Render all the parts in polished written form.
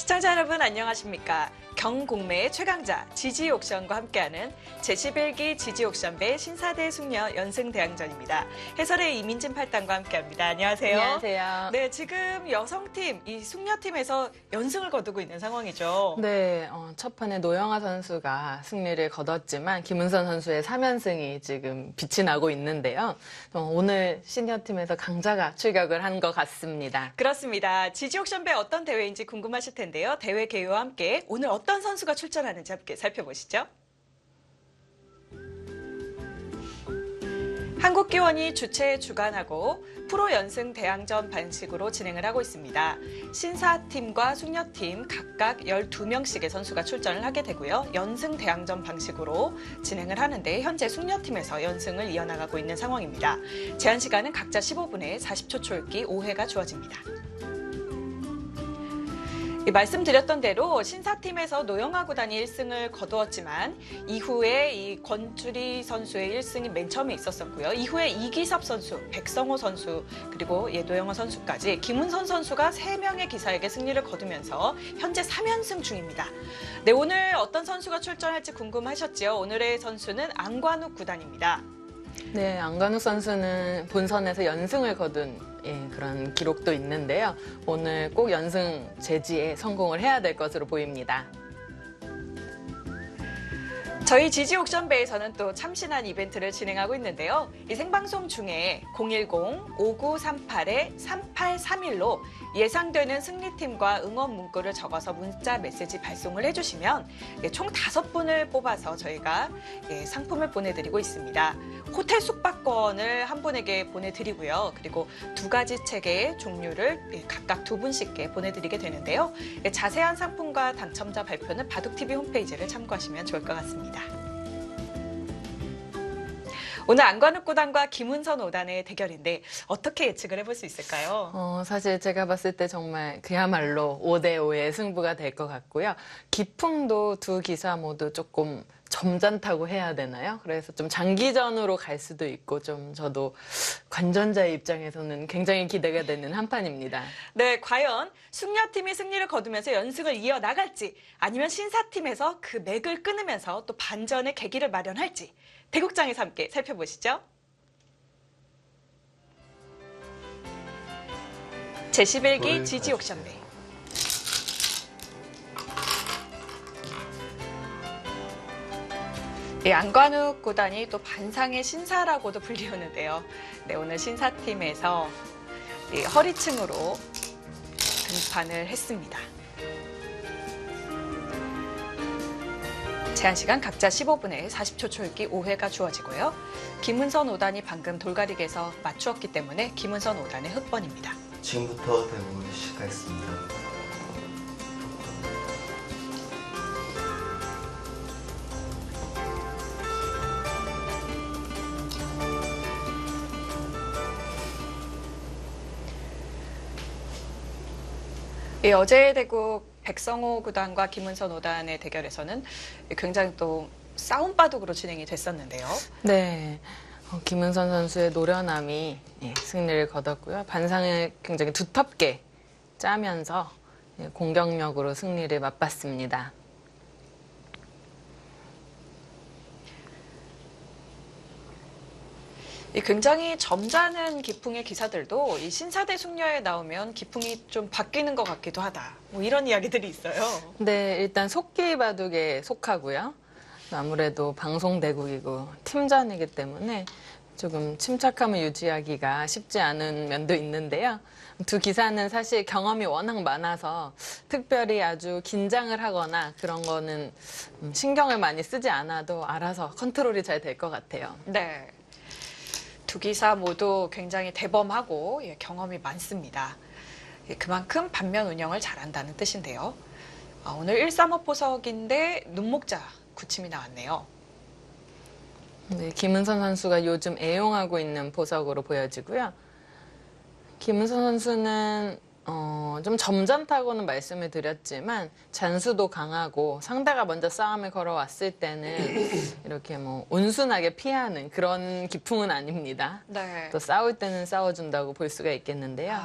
시청자 여러분 안녕하십니까? 경공매의 최강자 지지옥션과 함께하는 제11기 지지옥션배 신사대 숙녀 연승대항전입니다. 해설의 이민진 팔당과 함께합니다. 안녕하세요. 안녕하세요. 네, 지금 여성팀, 이 숙녀팀에서 연승을 거두고 있는 상황이죠. 네, 첫 판에 노영아 선수가 승리를 거뒀지만 김은선 선수의 3연승이 지금 빛이 나고 있는데요. 오늘 시니어팀에서 강자가 출격을 한 것 같습니다. 그렇습니다. 지지옥션배 어떤 대회인지 궁금하실 텐데요. 대회 개요와 함께 오늘 어떤 선수가 출전하는지 함께 살펴보시죠. 한국기원이 주최 주관하고 프로 연승 대항전 방식으로 진행을 하고 있습니다. 신사팀과 숙녀팀 각각 12명씩의 선수가 출전을 하게 되고요. 연승 대항전 방식으로 진행을 하는데 현재 숙녀팀에서 연승을 이어나가고 있는 상황입니다. 제한 시간은 각자 15분에 40초 초읽기 5회가 주어집니다. 말씀드렸던 대로 신사팀에서 노영아 구단이 1승을 거두었지만 이후에 이 권주리 선수의 1승이 맨 처음에 있었었고요. 이후에 이기섭 선수, 백성호 선수, 그리고 노영아 선수까지 김은선 선수가 3명의 기사에게 승리를 거두면서 현재 3연승 중입니다. 네, 오늘 어떤 선수가 출전할지 궁금하셨지요? 오늘의 선수는 안관욱 구단입니다. 네, 안관욱 선수는 본선에서 연승을 거둔 그런 기록도 있는데요. 오늘 꼭 연승 제지에 성공을 해야 될 것으로 보입니다. 저희 지지옥션배에서는 또 참신한 이벤트를 진행하고 있는데요. 이 생방송 중에 010-5938-3831로 예상되는 승리팀과 응원 문구를 적어서 문자 메시지 발송을 해주시면 총 5분을 뽑아서 저희가 상품을 보내드리고 있습니다. 호텔 숙박권을 한 분에게 보내드리고요. 그리고 2가지 책의 종류를 각각 2분씩께 보내드리게 되는데요. 자세한 상품과 당첨자 발표는 바둑TV 홈페이지를 참고하시면 좋을 것 같습니다. 오늘 안관욱 구단과 김은선 5단의 대결인데 어떻게 예측을 해볼 수 있을까요? 사실 제가 봤을 때 정말 그야말로 5대5의 승부가 될 것 같고요. 기풍도 두 기사 모두 조금 점잖다고 해야 되나요? 그래서 좀 장기전으로 갈 수도 있고 좀 저도 관전자의 입장에서는 굉장히 기대가 되는 한판입니다. 네, 과연 숙녀팀이 승리를 거두면서 연승을 이어나갈지 아니면 신사팀에서 그 맥을 끊으면서 또 반전의 계기를 마련할지 대국장에서 함께 살펴보시죠. 제11기 지지옥션배. 안관욱 구단이 또 반상의 신사라고도 불리우는데요. 네, 오늘 신사팀에서 허리층으로 등판을 했습니다. 제한 시간 각자 15분에 40초 초읽기 5회가 주어지고요. 김은선 5단이 방금 돌가리기에서 맞추었기 때문에 김은선 5단의 흑번입니다. 지금부터 대본을 시작하겠습니다. 어제 대국 백성호 구단과 김은선 5단의 대결에서는 굉장히 또 싸움 바둑으로 진행이 됐었는데요. 네, 김은선 선수의 노련함이 승리를 거뒀고요. 반상을 굉장히 두텁게 짜면서 공격력으로 승리를 맛봤습니다. 굉장히 점잖은 기풍의 기사들도 이 신사대 숙녀에 나오면 기풍이 좀 바뀌는 것 같기도 하다. 뭐 이런 이야기들이 있어요. 네, 일단 속기 바둑에 속하고요. 아무래도 방송대국이고 팀전이기 때문에 조금 침착함을 유지하기가 쉽지 않은 면도 있는데요. 두 기사는 사실 경험이 워낙 많아서 특별히 아주 긴장을 하거나 그런 거는 신경을 많이 쓰지 않아도 알아서 컨트롤이 잘 될 것 같아요. 네. 두 기사 모두 굉장히 대범하고 경험이 많습니다. 그만큼 반면 운영을 잘한다는 뜻인데요. 오늘 135 포석인데 눈목자 구침이 나왔네요. 네, 김은선 선수가 요즘 애용하고 있는 보석으로 보여지고요. 김은선 선수는 좀 점잖다고는 말씀을 드렸지만 잔수도 강하고 상대가 먼저 싸움을 걸어왔을 때는 이렇게 뭐 온순하게 피하는 그런 기풍은 아닙니다. 네. 또 싸울 때는 싸워준다고 볼 수가 있겠는데요.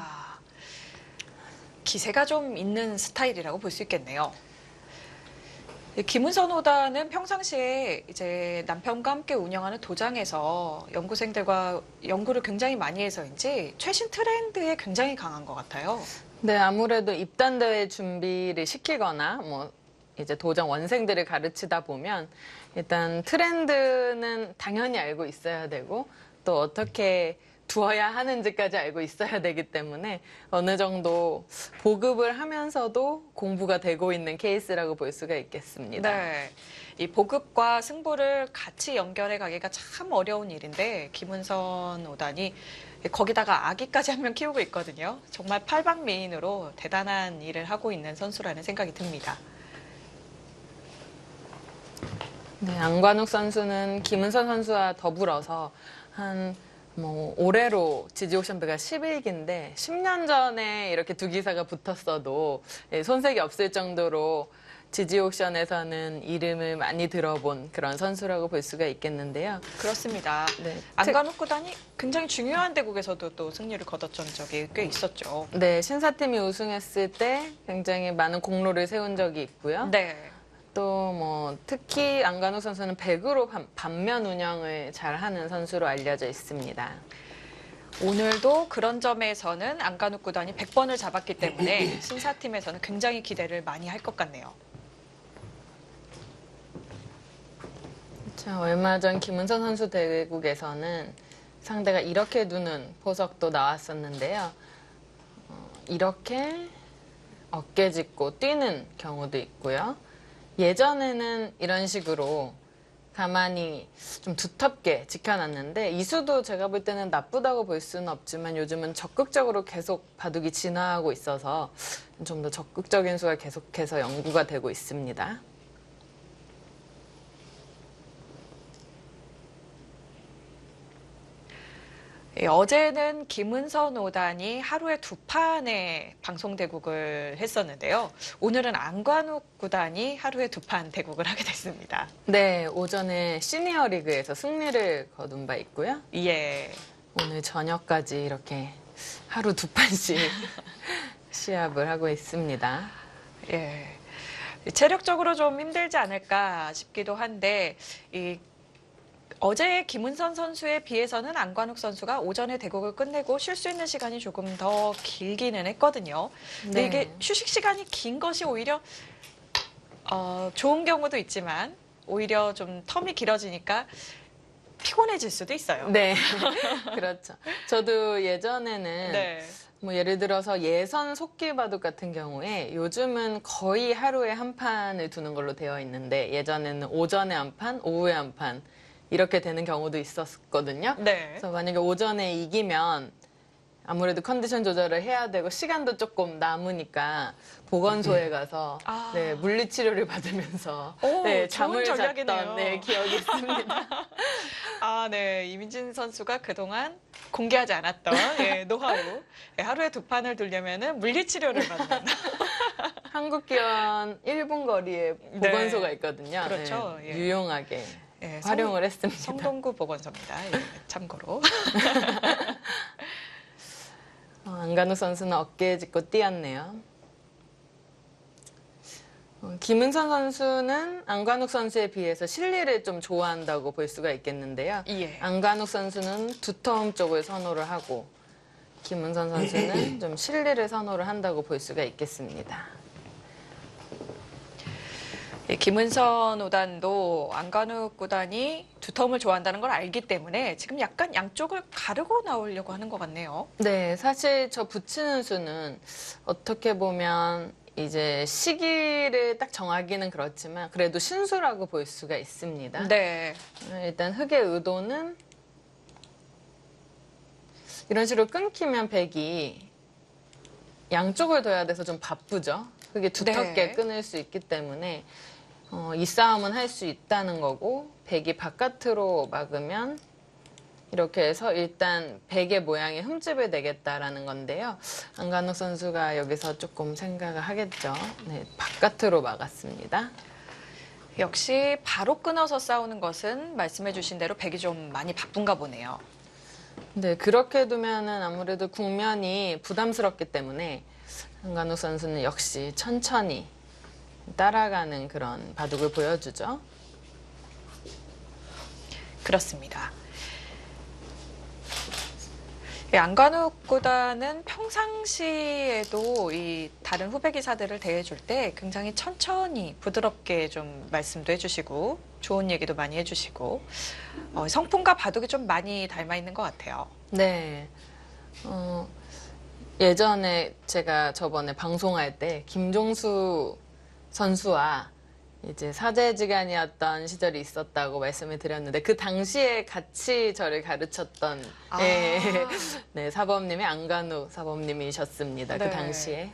기세가 좀 있는 스타일이라고 볼 수 있겠네요. 김은선 오다는 평상시에 이제 남편과 함께 운영하는 도장에서 연구생들과 연구를 굉장히 많이 해서인지 최신 트렌드에 굉장히 강한 것 같아요. 네, 아무래도 입단대회 준비를 시키거나 뭐 이제 도장 원생들을 가르치다 보면 일단 트렌드는 당연히 알고 있어야 되고 또 어떻게 두어야 하는지까지 알고 있어야 되기 때문에 어느 정도 보급을 하면서도 공부가 되고 있는 케이스라고 볼 수가 있겠습니다. 네. 이 보급과 승부를 같이 연결해 가기가 참 어려운 일인데 김은선 오단이 거기다가 아기까지 한 명 키우고 있거든요. 정말 팔방미인으로 대단한 일을 하고 있는 선수라는 생각이 듭니다. 네, 안관욱 선수는 김은선 선수와 더불어서 올해로 지지옥션배가 11기인데 10년 전에 이렇게 두 기사가 붙었어도 손색이 없을 정도로 지지옥션에서는 이름을 많이 들어본 그런 선수라고 볼 수가 있겠는데요. 그렇습니다. 네, 안관욱 구단이 굉장히 중요한 대국에서도 또 승리를 거뒀던 적이 꽤 있었죠. 네, 신사팀이 우승했을 때 굉장히 많은 공로를 세운 적이 있고요. 네. 또 특히 안관욱 선수는 100으로 반면 운영을 잘하는 선수로 알려져 있습니다. 오늘도 그런 점에서는 안관욱 구단이 100번을 잡았기 때문에 신사팀에서는 굉장히 기대를 많이 할 것 같네요. 자, 얼마 전 김은선 선수 대국에서는 상대가 이렇게 두는 포석도 나왔었는데요. 이렇게 어깨 짚고 뛰는 경우도 있고요. 예전에는 이런 식으로 가만히 좀 두텁게 지켜놨는데 이수도 제가 볼 때는 나쁘다고 볼 수는 없지만 요즘은 적극적으로 계속 바둑이 진화하고 있어서 좀 더 적극적인 수가 계속해서 연구가 되고 있습니다. 어제는 김은선 5단이 하루에 2판의 방송 대국을 했었는데요. 오늘은 안관욱 9단이 하루에 2판 대국을 하게 됐습니다. 네, 오전에 시니어 리그에서 승리를 거둔 바 있고요. 예. 오늘 저녁까지 이렇게 하루 2판씩 시합을 하고 있습니다. 예. 체력적으로 좀 힘들지 않을까 싶기도 한데, 어제 김은선 선수에 비해서는 안관욱 선수가 오전에 대국을 끝내고 쉴 수 있는 시간이 조금 더 길기는 했거든요. 근데 네. 이게 휴식 시간이 긴 것이 오히려 좋은 경우도 있지만 오히려 좀 텀이 길어지니까 피곤해질 수도 있어요. 네, 그렇죠. 저도 예전에는 네. 예를 들어서 예선 속기 바둑 같은 경우에 요즘은 거의 하루에 한 판을 두는 걸로 되어 있는데 예전에는 오전에 한 판, 오후에 한 판 이렇게 되는 경우도 있었거든요. 네. 그래서 만약에 오전에 이기면 아무래도 컨디션 조절을 해야 되고 시간도 조금 남으니까 보건소에 가서 아. 네, 물리치료를 받으면서 오, 네, 좋은 잠을 전략이네요. 잤던 네, 기억이 있습니다. 아, 네. 이민진 선수가 그동안 공개하지 않았던 노하우. 하루에 2판을 두려면은 물리치료를 받는. 한국기원 1분 거리에 보건소가 있거든요. 그렇죠. 네, 예. 유용하게 예, 활용을 했습니다. 성동구 보건소입니다. 예, 참고로. 안관욱 선수는 어깨에 짚고 뛰었네요. 김은선 선수는 안관욱 선수에 비해서 실리를 좀 좋아한다고 볼 수가 있겠는데요. 예. 안관욱 선수는 두터움 쪽을 선호를 하고 김은선 선수는 좀 실리를 선호를 한다고 볼 수가 있겠습니다. 예, 김은선 5단도 안관욱 9단이 두텀을 좋아한다는 걸 알기 때문에 지금 약간 양쪽을 가르고 나오려고 하는 것 같네요. 네, 사실 저 붙이는 수는 어떻게 보면 이제 시기를 딱 정하기는 그렇지만 그래도 신수라고 볼 수가 있습니다. 네. 일단 흑의 의도는 이런 식으로 끊기면 백이 양쪽을 둬야 돼서 좀 바쁘죠. 흑이 두텁게 네. 끊을 수 있기 때문에 이 싸움은 할 수 있다는 거고 백이 바깥으로 막으면 이렇게 해서 일단 백의 모양에 흠집을 내겠다라는 건데요. 안관욱 선수가 여기서 조금 생각을 하겠죠. 네, 바깥으로 막았습니다. 역시 바로 끊어서 싸우는 것은 말씀해 주신 대로 백이 좀 많이 바쁜가 보네요. 네, 그렇게 두면은 아무래도 국면이 부담스럽기 때문에 안간욱 선수는 역시 천천히 따라가는 그런 바둑을 보여주죠. 그렇습니다. 안간욱 구단은 평상시에도 이 다른 후배 기사들을 대해줄 때 굉장히 천천히 부드럽게 좀 말씀도 해주시고 좋은 얘기도 많이 해주시고 성품과 바둑이 좀 많이 닮아 있는 것 같아요. 네. 예전에 제가 저번에 방송할 때 김종수 선수와 이제 사제지간이었던 시절이 있었다고 말씀을 드렸는데 그 당시에 같이 저를 가르쳤던 네, 사범님이 안간욱 사범님이셨습니다. 네. 그 당시에.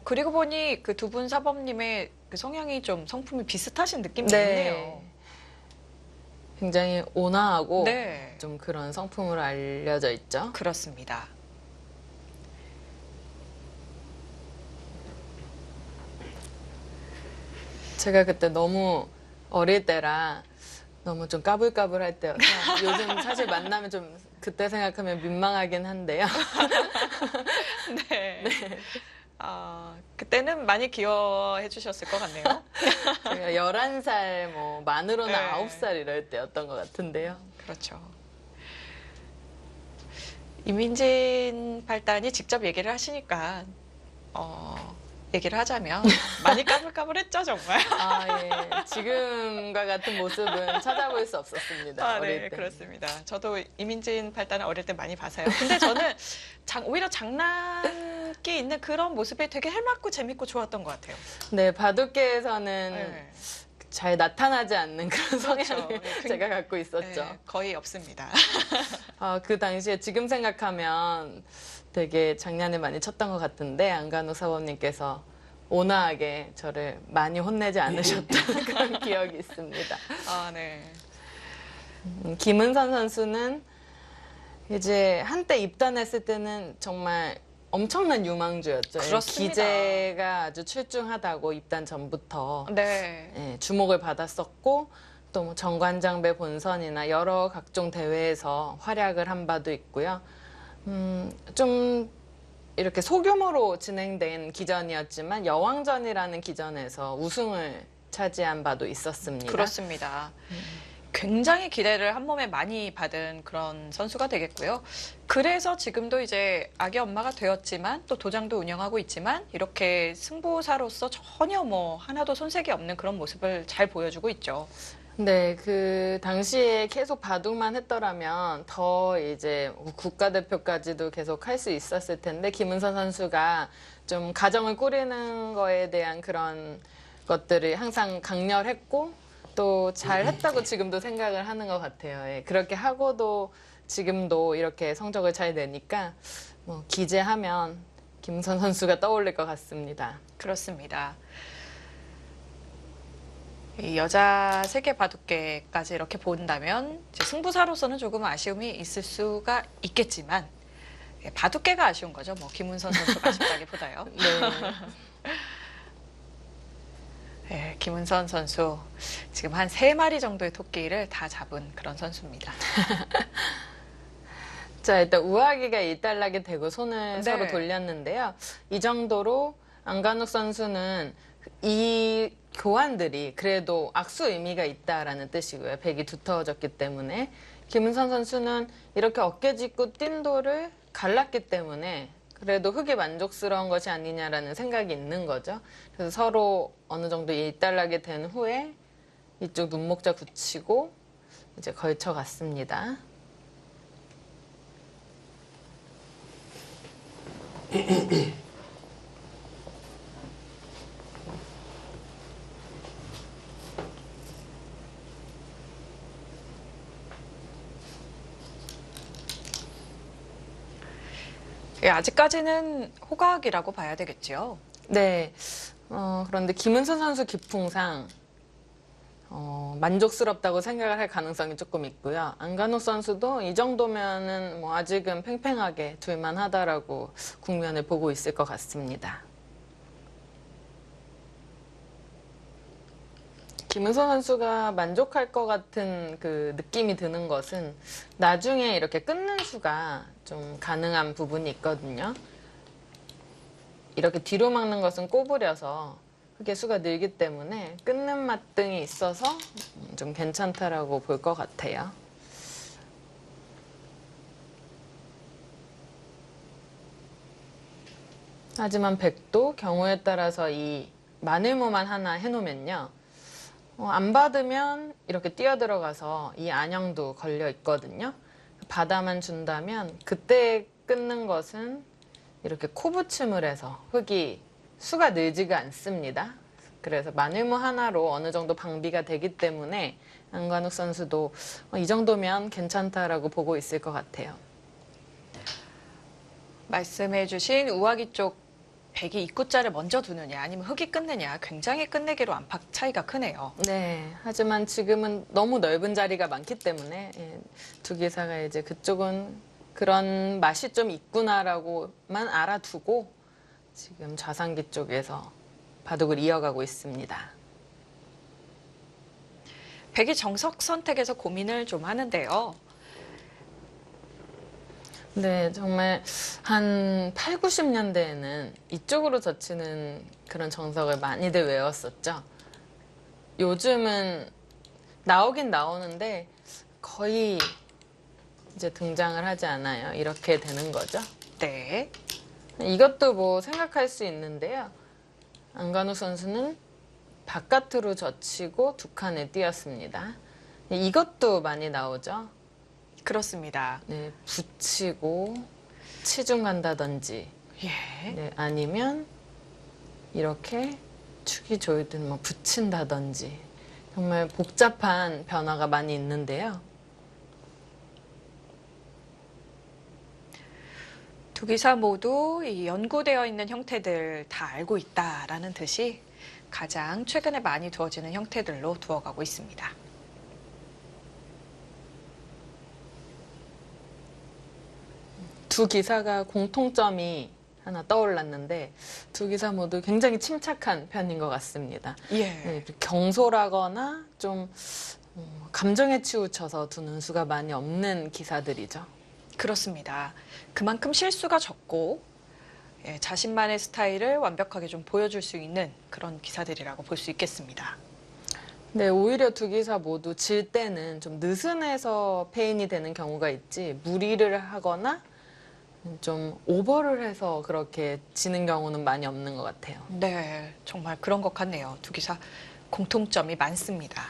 그리고 보니 그 두 분 사범님의 그 성향이 좀 성품이 비슷하신 느낌이 네. 있네요. 굉장히 온화하고 네. 좀 그런 성품으로 알려져 있죠. 그렇습니다. 제가 그때 너무 어릴 때라 너무 좀 까불까불할 때여서 요즘 사실 만나면 좀 그때 생각하면 민망하긴 한데요. 네. 그때는 많이 귀여워해 주셨을 것 같네요. 제가 11살, 뭐 만으로는 네. 9살 이럴 때였던 것 같은데요. 그렇죠. 이민진 팔단이 직접 얘기를 하시니까 얘기를 하자면 많이 까불까불했죠 정말. 예. 지금과 같은 모습은 찾아볼 수 없었습니다. 어릴 네, 때. 그렇습니다. 저도 이민진 팔단을 어릴 때 많이 봐서요. 근데 저는 오히려 장난기 있는 그런 모습이 되게 해맑고 재밌고 좋았던 것 같아요. 네, 바둑계에서는 네. 잘 나타나지 않는 그런 성향을 그렇죠. 제가 갖고 있었죠. 네, 거의 없습니다. 그 당시에 지금 생각하면 되게 장난을 많이 쳤던 것 같은데 안간욱 사범님께서 온화하게 저를 많이 혼내지 않으셨던 그런 기억이 있습니다. 네. 김은선 선수는 이제 한때 입단했을 때는 정말 엄청난 유망주였죠. 그렇습니다. 기재가 아주 출중하다고 입단 전부터 네. 주목을 받았었고 또 뭐 정관장배 본선이나 여러 각종 대회에서 활약을 한 바도 있고요. 좀 이렇게 소규모로 진행된 기전이었지만 여왕전이라는 기전에서 우승을 차지한 바도 있었습니다. 그렇습니다. 굉장히 기대를 한 몸에 많이 받은 그런 선수가 되겠고요. 그래서 지금도 이제 아기 엄마가 되었지만 또 도장도 운영하고 있지만 이렇게 승부사로서 전혀 뭐 하나도 손색이 없는 그런 모습을 잘 보여주고 있죠. 네, 그 당시에 계속 바둑만 했더라면 더 이제 국가대표까지도 계속 할 수 있었을 텐데 김은선 선수가 좀 가정을 꾸리는 거에 대한 그런 것들을 항상 강렬했고 또 잘했다고 지금도 생각을 하는 것 같아요. 예, 그렇게 하고도 지금도 이렇게 성적을 잘 내니까 뭐 기재하면 김은선 선수가 떠올릴 것 같습니다. 그렇습니다. 이 여자 세계 바둑계까지 이렇게 본다면 이제 승부사로서는 조금 아쉬움이 있을 수가 있겠지만 바둑계가 아쉬운 거죠. 뭐 김은선 선수가 아쉽다기보다요. 네. 네, 김은선 선수 지금 한 3마리 정도의 토끼를 다 잡은 그런 선수입니다. 자, 일단 우아기가 일단락이 되고 손을 네. 서로 돌렸는데요. 이 정도로 안간욱 선수는 이 교환들이 그래도 악수 의미가 있다라는 뜻이고요. 백이 두터워졌기 때문에 김은선 선수는 이렇게 어깨 짚고 뛴 돌을 갈랐기 때문에 그래도 흙이 만족스러운 것이 아니냐라는 생각이 있는 거죠. 그래서 서로 어느 정도 일단락이 된 후에 이쪽 눈목자 붙이고 이제 걸쳐갔습니다. 예, 아직까지는 호각이라고 봐야 되겠죠. 네. 그런데 김은선 선수 기풍상 만족스럽다고 생각을 할 가능성이 조금 있고요. 안간욱 선수도 이 정도면은 뭐 아직은 팽팽하게 둘만 하다라고 국면을 보고 있을 것 같습니다. 김은선 선수가 만족할 것 같은 그 느낌이 드는 것은 나중에 이렇게 끊는 수가 좀 가능한 부분이 있거든요. 이렇게 뒤로 막는 것은 꼬부려서 흙의 수가 늘기 때문에 끊는 맛 등이 있어서 좀 괜찮다라고 볼 것 같아요. 하지만 백도 경우에 따라서 이 마늘무만 하나 해놓으면요. 안 받으면 이렇게 뛰어들어가서 이 안형도 걸려 있거든요. 받아만 준다면 그때 끊는 것은 이렇게 코붙임을 해서 흙이 수가 늘지가 않습니다. 그래서 마늘무 하나로 어느 정도 방비가 되기 때문에 안관욱 선수도 이 정도면 괜찮다라고 보고 있을 것 같아요. 말씀해주신 우아기 쪽 백이 입구자를 먼저 두느냐 아니면 흙이 끝내냐 굉장히 끝내기로 안팎 차이가 크네요. 네, 하지만 지금은 너무 넓은 자리가 많기 때문에 두 기사가 이제 그쪽은 그런 맛이 좀 있구나라고만 알아두고 지금 좌상기 쪽에서 바둑을 이어가고 있습니다. 백이 정석 선택에서 고민을 좀 하는데요. 네, 정말 한 8, 90년대에는 이쪽으로 젖히는 그런 정석을 많이들 외웠었죠. 요즘은 나오긴 나오는데 거의 이제 등장을 하지 않아요. 이렇게 되는 거죠. 네. 이것도 뭐 생각할 수 있는데요. 안관욱 선수는 바깥으로 젖히고 두 칸을 띄었습니다. 이것도 많이 나오죠. 그렇습니다. 네, 붙이고 치중 간다든지, 예. 네, 아니면 이렇게 축이 조이듯 뭐 붙인다든지 정말 복잡한 변화가 많이 있는데요. 두 기사 모두 이 연구되어 있는 형태들 다 알고 있다라는 듯이 가장 최근에 많이 두어지는 형태들로 두어가고 있습니다. 두 기사가 공통점이 하나 떠올랐는데 두 기사 모두 굉장히 침착한 편인 것 같습니다. 예. 네, 경솔하거나 좀 감정에 치우쳐서 두는 수가 많이 없는 기사들이죠. 그렇습니다. 그만큼 실수가 적고 예, 자신만의 스타일을 완벽하게 좀 보여줄 수 있는 그런 기사들이라고 볼 수 있겠습니다. 네, 오히려 두 기사 모두 질 때는 좀 느슨해서 패인이 되는 경우가 있지 무리를 하거나 좀 오버를 해서 그렇게 지는 경우는 많이 없는 것 같아요. 네, 정말 그런 것 같네요. 두 기사 공통점이 많습니다.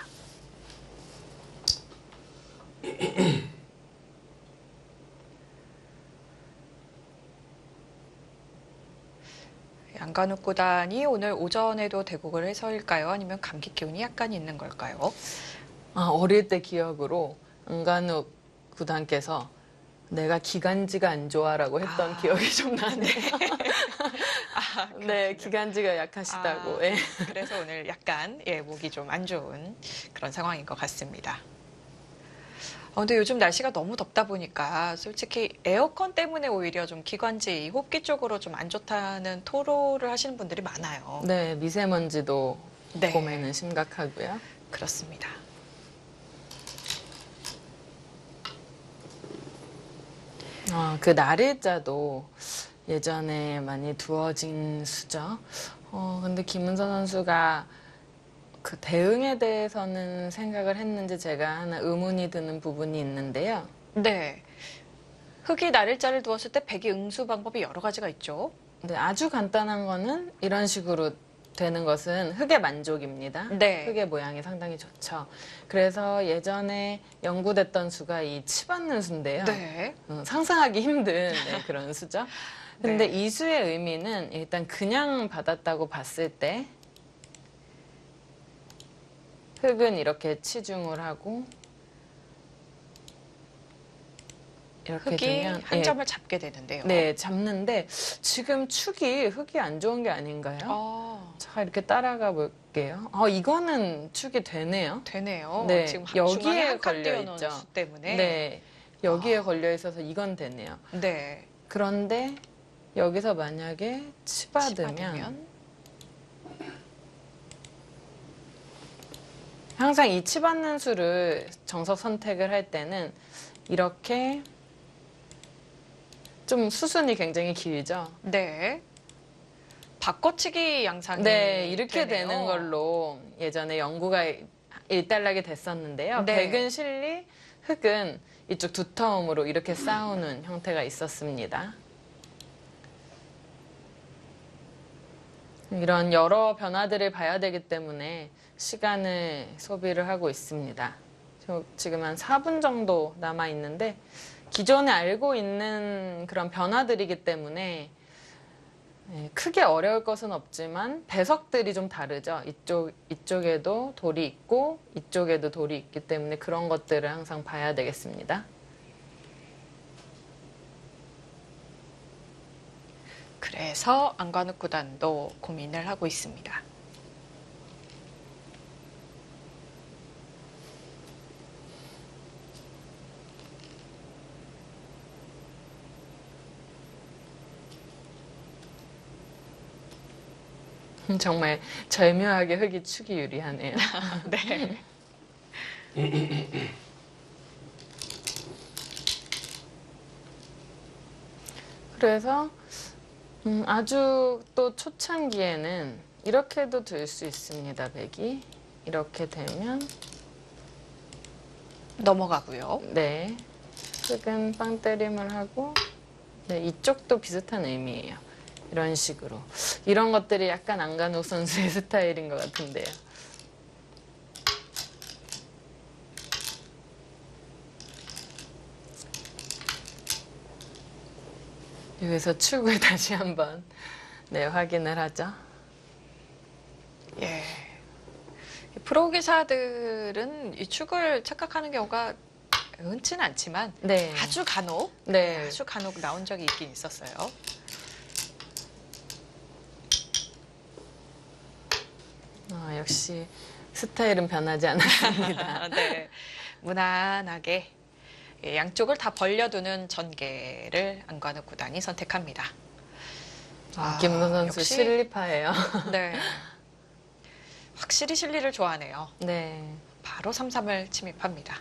양간욱 구단이 오늘 오전에도 대국을 해서일까요? 아니면 감기 기운이 약간 있는 걸까요? 어릴 때 기억으로 안관욱 구단께서 내가 기관지가 안 좋아라고 했던 기억이 좀 나네요. 네, 기관지가 약하시다고. 예. 그래서 오늘 약간 목이 좀 안 좋은 그런 상황인 것 같습니다. 근데 요즘 날씨가 너무 덥다 보니까 솔직히 에어컨 때문에 오히려 좀 기관지, 호흡기 쪽으로 좀 안 좋다는 토로를 하시는 분들이 많아요. 네, 미세먼지도 네. 봄에는 심각하고요. 그렇습니다. 그 날일자도 예전에 많이 두어진 수죠. 근데 김은서 선수가 그 대응에 대해서는 생각을 했는지 제가 하나 의문이 드는 부분이 있는데요. 네. 흙이 날일자를 두었을 때 백이 응수 방법이 여러 가지가 있죠. 근데 아주 간단한 거는 이런 식으로 되는 것은 흙의 만족입니다. 네. 흙의 모양이 상당히 좋죠. 그래서 예전에 연구됐던 수가 이 치받는 수인데요. 네. 상상하기 힘든 그런 수죠. 근데 네. 이 수의 의미는 일단 그냥 받았다고 봤을 때 흙은 이렇게 치중을 하고 이렇게 흙이 되면 한 점을 잡게 되는데요. 네, 잡는데 지금 축이 흙이 안 좋은 게 아닌가요? 자, 이렇게 따라가 볼게요. 이거는 축이 되네요. 되네요. 네, 지금 여기에 중앙에 한 칸 걸려 띄워놓은 있죠. 수 때문에. 네, 여기에 걸려 있어서 이건 되네요. 네. 그런데 여기서 만약에 치받으면 항상 이 치받는 수를 정석 선택을 할 때는 이렇게 좀 수순이 굉장히 길죠. 네. 바꿔치기 양상이 네, 이렇게 되네요. 되는 걸로 예전에 연구가 일단락이 됐었는데요. 네. 백은 실리, 흑은 이쪽 두터움으로 이렇게 싸우는 형태가 있었습니다. 이런 여러 변화들을 봐야 되기 때문에 시간을 소비를 하고 있습니다. 지금 한 4분 정도 남아 있는데 기존에 알고 있는 그런 변화들이기 때문에 크게 어려울 것은 없지만 배석들이 좀 다르죠. 이쪽에도 돌이 있고 이쪽에도 돌이 있기 때문에 그런 것들을 항상 봐야 되겠습니다. 그래서 안관욱 구단도 고민을 하고 있습니다. 정말 절묘하게 흑이 축이 유리하네요. 네. 그래서 아주 또 초창기에는 이렇게도 들 수 있습니다. 백이 이렇게 되면 넘어가고요. 네, 흑은 빵 때림을 하고 네, 이쪽도 비슷한 의미예요. 이런 식으로 이런 것들이 약간 안간욱 선수의 스타일인 것 같은데요. 여기서 축을 다시 한번 네, 확인을 하죠. 예. 프로 기사들은 이 축을 착각하는 경우가 흔치는 않지만 네, 아주 간혹 네, 아주 간혹 나온 적이 있긴 있었어요. 역시 스타일은 변하지 않았습니다. 네. 무난하게 양쪽을 다 벌려두는 전개를 안관욱 구단이 선택합니다. 김은선 선수 역시- 실리파예요. 네. 확실히 실리를 좋아하네요. 네. 바로 3-3을 침입합니다.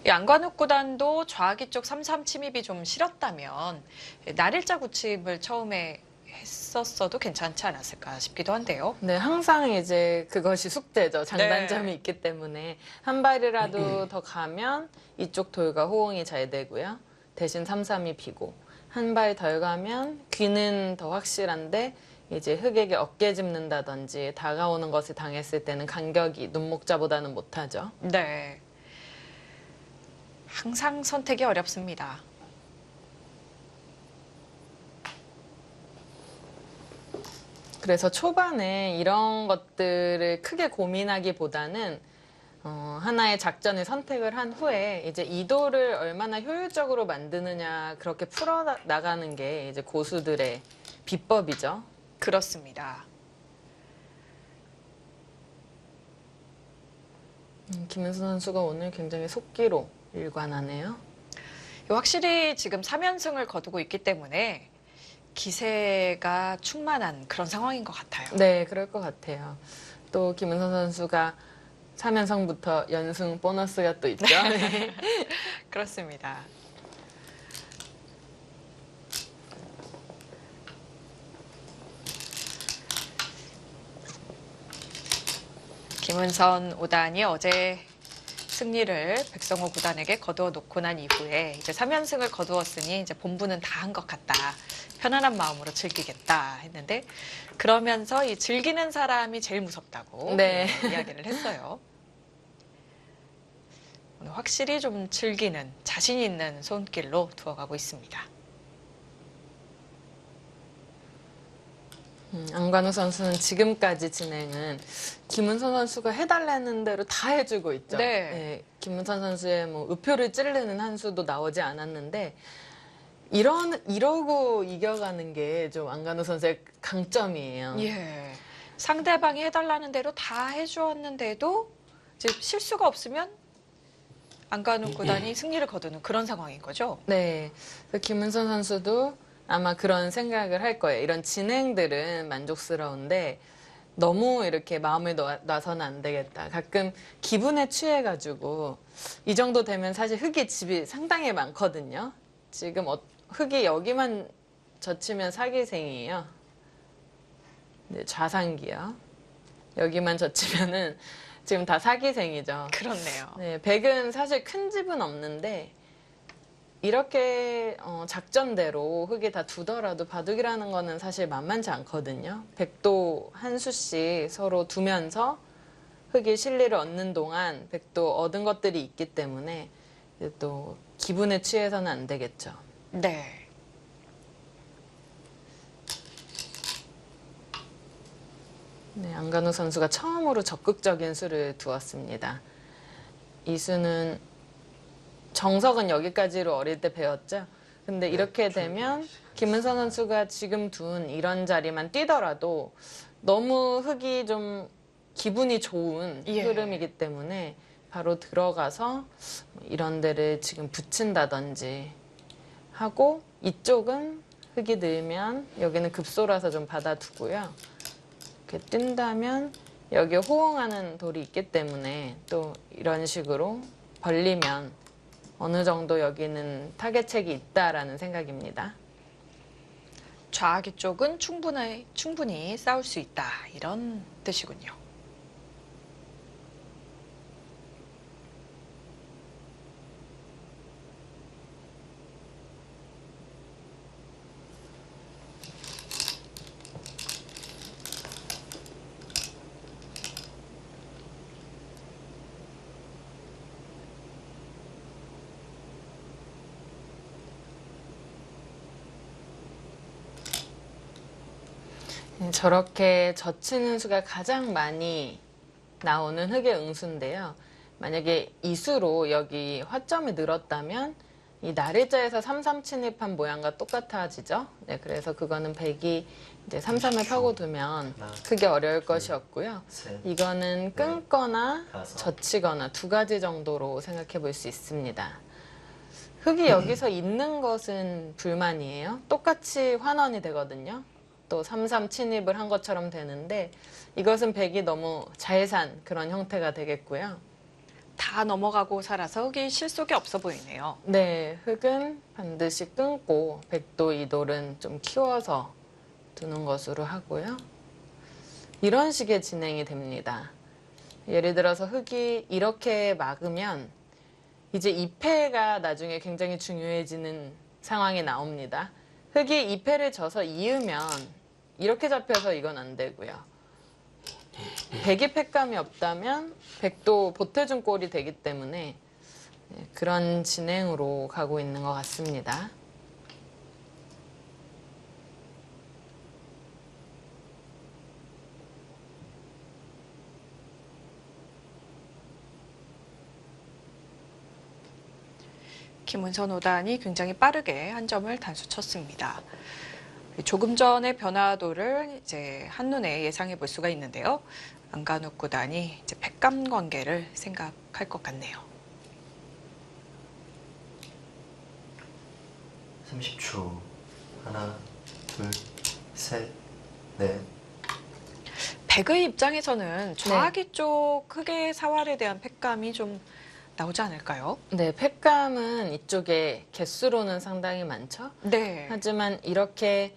이 안관욱 구단도 좌기 쪽 3-3 침입이 좀 싫었다면 날일자 구침을 처음에 했었어도 괜찮지 않았을까 싶기도 한데요. 네, 항상 이제 그것이 숙제죠. 장단점이 네. 있기 때문에 한 발이라도 더 가면 이쪽 돌과 호응이 잘 되고요. 대신 3-3이 비고 한 발 덜 가면 귀는 더 확실한데 이제 흑에게 어깨 짚는다든지 다가오는 것을 당했을 때는 간격이 눈목자보다는 못하죠. 네. 항상 선택이 어렵습니다. 그래서 초반에 이런 것들을 크게 고민하기보다는 하나의 작전을 선택을 한 후에 이제 이도를 얼마나 효율적으로 만드느냐 그렇게 풀어 나가는 게 이제 고수들의 비법이죠. 그렇습니다. 김은수 선수가 오늘 굉장히 속기로 일관하네요. 확실히 지금 3연승을 거두고 있기 때문에 기세가 충만한 그런 상황인 것 같아요. 네, 그럴 것 같아요. 또 김은선 선수가 3연승부터 연승 보너스가 또 있죠. 네. 그렇습니다. 김은선 5단이 어제 승리를 백성호 구단에게 거두어 놓고 난 이후에 이제 3연승을 거두었으니 이제 본부는 다 한 것 같다. 편안한 마음으로 즐기겠다 했는데 그러면서 이 즐기는 사람이 제일 무섭다고 네. 이야기를 했어요. 오늘 확실히 좀 즐기는 자신 있는 손길로 두어가고 있습니다. 안관우 선수는 지금까지 진행은 김은선 선수가 해달라는 대로 다 해주고 있죠. 네. 김은선 선수의 뭐 우표를 찌르는 한 수도 나오지 않았는데 이러고 이겨가는 게 좀 안관우 선수의 강점이에요. 예. 상대방이 해달라는 대로 다 해주었는데도 이제 실수가 없으면 안관욱 구단이 승리를 거두는 그런 상황인 거죠. 네. 그래서 김은선 선수도 아마 그런 생각을 할 거예요. 이런 진행들은 만족스러운데 너무 이렇게 마음을 놔서는 안 되겠다. 가끔 기분에 취해가지고 이 정도 되면 사실 흙이 집이 상당히 많거든요. 지금 흙이 여기만 젖히면 사기생이에요. 네, 좌상기요. 여기만 젖히면은 지금 다 사기생이죠. 그렇네요. 네, 백은 사실 큰 집은 없는데 이렇게 작전대로 흙이 다 두더라도 바둑이라는 거는 사실 만만치 않거든요. 백도 한 수씩 서로 두면서 흙이 실리를 얻는 동안 백도 얻은 것들이 있기 때문에 이제 또 기분에 취해서는 안 되겠죠. 네. 네, 안간호 선수가 처음으로 적극적인 수를 두었습니다. 이 수는 정석은 여기까지로 어릴 때 배웠죠. 근데 이렇게 되면 김은선 선수가 지금 둔 이런 자리만 뛰더라도 너무 흙이 좀 기분이 좋은 예. 흐름이기 때문에 바로 들어가서 이런 데를 지금 붙인다든지 하고 이쪽은 흙이 늘면 여기는 급소라서 좀 받아두고요. 이렇게 뛴다면 여기에 호응하는 돌이 있기 때문에 또 이런 식으로 벌리면 어느 정도 여기는 타겟책이 있다라는 생각입니다. 좌기 쪽은 충분히 싸울 수 있다. 이런 뜻이군요. 네, 저렇게 젖히는 수가 가장 많이 나오는 흙의 응수인데요. 만약에 이 수로 여기 화점이 늘었다면 이 날일자에서 3-3 침입한 모양과 똑같아지죠. 네, 그래서 그거는 백이 이제 3-3을 파고두면 크게 어려울 것이었고요. 이거는 끊거나 젖히거나 두 가지 정도로 생각해 볼 수 있습니다. 흙이 여기서 있는 것은 불만이에요. 똑같이 환원이 되거든요. 또 3-3 침입을 한 것처럼 되는데 이것은 백이 너무 잘 산 그런 형태가 되겠고요. 다 넘어가고 살아서 흙이 실속이 없어 보이네요. 네, 흙은 반드시 끊고 백도 이 돌은 좀 키워서 두는 것으로 하고요. 이런 식의 진행이 됩니다. 예를 들어서 흙이 이렇게 막으면 이제 2패가 나중에 굉장히 중요해지는 상황이 나옵니다. 흙이 2패를 져서 이으면 이렇게 잡혀서 이건 안 되고요. 백이 패감이 없다면 백도 보태준 꼴이 되기 때문에 그런 진행으로 가고 있는 것 같습니다. 김은선 오단이 굉장히 빠르게 한 점을 단수 쳤습니다. 조금 전의 변화도를 이제 한눈에 예상해 볼 수가 있는데요. 안간욱 구단이 이제 백감 관계를 생각할 것 같네요. 30초. 하나, 둘, 셋, 넷. 백의 입장에서는 좌기 쪽 흙의 사활에 대한 팩감이 좀 나오지 않을까요? 네, 팩감은 이쪽에 개수로는 상당히 많죠. 네. 하지만 이렇게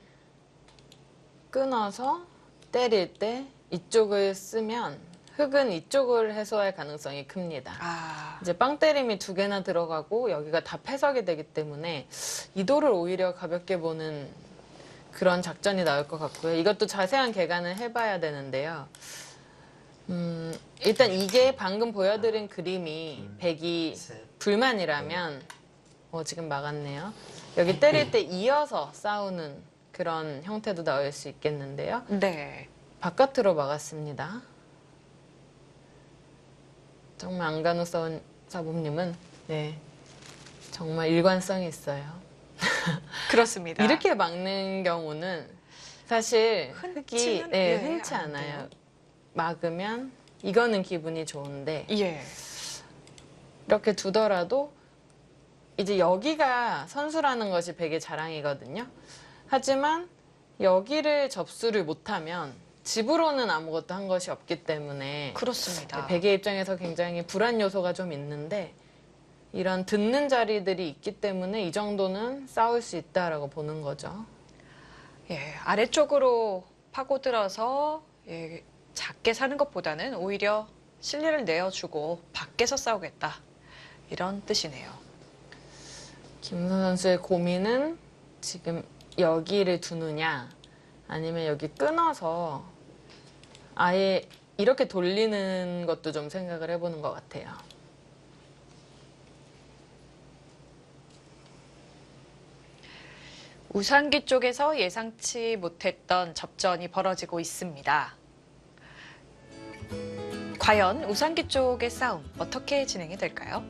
끊어서 때릴 때 이쪽을 쓰면 흙은 이쪽을 해소할 가능성이 큽니다. 아, 이제 빵 때림이 두 개나 들어가고 여기가 다 패석이 되기 때문에 이 돌을 오히려 가볍게 보는 그런 작전이 나올 것 같고요. 이것도 자세한 계산을 해봐야 되는데요. 일단 이게 방금 보여드린 그림이 백이 불만이라면 지금 막았네요. 여기 때릴 때 이어서 싸우는 그런 형태도 나올 수 있겠는데요. 네. 바깥으로 막았습니다. 정말 안간호 사범님은 정말 일관성이 있어요. 그렇습니다. 이렇게 막는 경우는 사실 흙이 흔치 안 않아요. 돼요. 막으면 이거는 기분이 좋은데 예. 이렇게 두더라도 이제 여기가 선수라는 것이 백의 자랑이거든요. 하지만 여기를 접수를 못하면 집으로는 아무것도 한 것이 없기 때문에 그렇습니다. 백의 입장에서 굉장히 불안 요소가 좀 있는데 이런 듣는 자리들이 있기 때문에 이 정도는 싸울 수 있다라고 보는 거죠. 예, 아래쪽으로 파고들어서 예, 작게 사는 것보다는 오히려 실리를 내어주고 밖에서 싸우겠다. 이런 뜻이네요. 김은선 선수의 고민은 지금 여기를 두느냐 아니면 여기 끊어서 아예 이렇게 돌리는 것도 좀 생각을 해보는 것 같아요. 우상기 쪽에서 예상치 못했던 접전이 벌어지고 있습니다. 과연 우상기 쪽의 싸움 어떻게 진행이 될까요?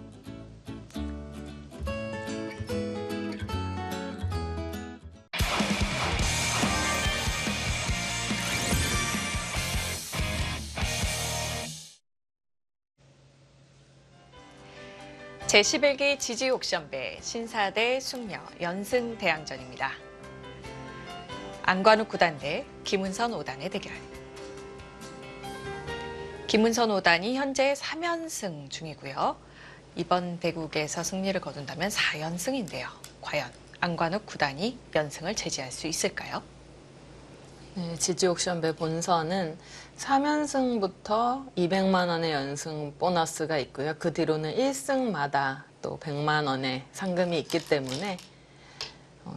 제11기 지지 옥션배 신사대 숙녀 연승 대항전입니다. 안관욱 9단 대 김은선 5단의 대결. 김은선 5단이 현재 3연승 중이고요. 이번 대국에서 승리를 거둔다면 4연승인데요. 과연 안관욱 9단이 연승을 제지할 수 있을까요? 네, 지지 옥션배 본선은 3연승부터 200만 원의 연승 보너스가 있고요. 그 뒤로는 1승마다 또 100만 원의 상금이 있기 때문에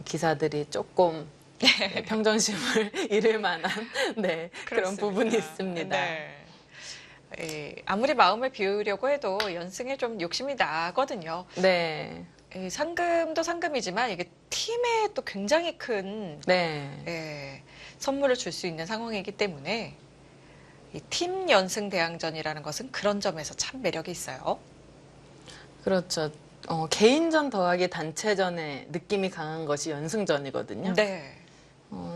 기사들이 조금 평정심을 잃을 만한 네, 그런 부분이 있습니다. 네. 아무리 마음을 비우려고 해도 연승에 좀 욕심이 나거든요. 네. 상금도 상금이지만 이게 팀에 또 굉장히 큰 네. 선물을 줄 수 있는 상황이기 때문에 이 팀 연승 대항전이라는 것은 그런 점에서 참 매력이 있어요. 그렇죠. 개인전 더하기 단체전의 느낌이 강한 것이 연승전이거든요. 네.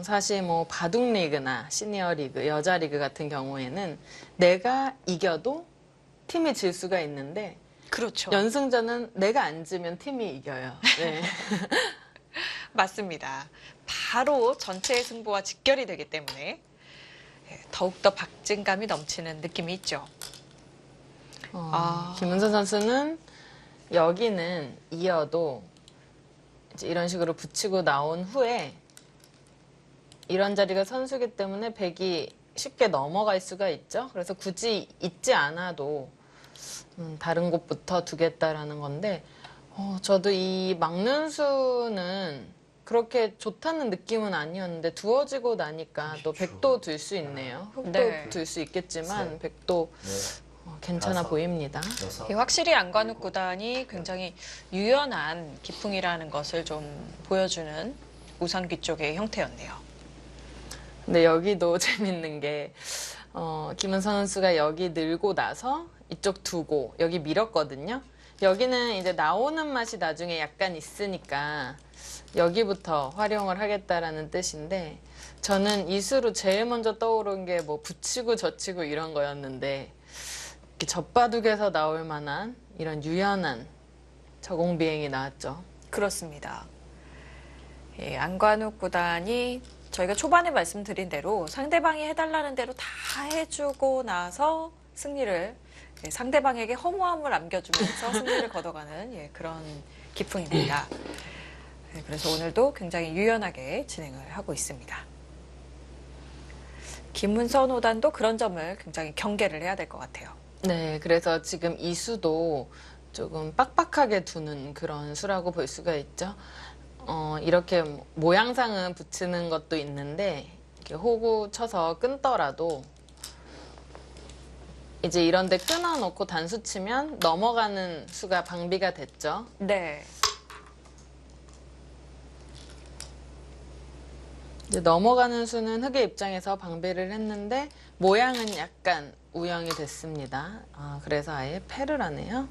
사실 뭐 바둑 리그나 시니어 리그, 여자 리그 같은 경우에는 내가 이겨도 팀이 질 수가 있는데 그렇죠. 연승전은 내가 안 지면 팀이 이겨요. 네. 맞습니다. 바로 전체의 승부와 직결이 되기 때문에 더욱더 박진감이 넘치는 느낌이 있죠. 김은선 선수는 여기는 이어도 이제 이런 식으로 붙이고 나온 후에 이런 자리가 선수기 때문에 백이 쉽게 넘어갈 수가 있죠. 그래서 굳이 잊지 않아도 다른 곳부터 두겠다라는 건데 저도 이 막는 수는 그렇게 좋다는 느낌은 아니었는데 두어지고 나니까 또 백도 들 수 있네요. 흑도 네. 들 수 있겠지만 백도 괜찮아 다섯, 보입니다. 여섯, 확실히 안관욱 구단이 굉장히 유연한 기풍이라는 것을 좀 보여주는 우상기 쪽의 형태였네요. 근데 여기도 재밌는 게 김은선 선수가 여기 늘고 나서 이쪽 두고 여기 밀었거든요. 여기는 이제 나오는 맛이 나중에 약간 있으니까 여기부터 활용을 하겠다라는 뜻인데 저는 이 수로 제일 먼저 떠오른 게 뭐 붙이고 젖히고 이런 거였는데 이렇게 젖바둑에서 나올 만한 이런 유연한 저공 비행이 나왔죠. 그렇습니다. 안관욱 구단이 저희가 초반에 말씀드린 대로 상대방이 해달라는 대로 다 해주고 나서 승리를 상대방에게 허무함을 안겨주면서 승리를 거둬가는 그런 기풍입니다. 그래서 오늘도 굉장히 유연하게 진행을 하고 있습니다. 김은선 5단도 그런 점을 굉장히 경계를 해야 될 것 같아요. 네, 그래서 지금 이 수도 조금 빡빡하게 두는 그런 수라고 볼 수가 있죠. 이렇게 모양상은 붙이는 것도 있는데 이렇게 호구 쳐서 끊더라도 이제 이런 데 끊어놓고 단수 치면 넘어가는 수가 방비가 됐죠. 네. 이제 넘어가는 수는 흑의 입장에서 방비를 했는데 모양은 약간 우영이 됐습니다. 그래서 아예 패를 하네요.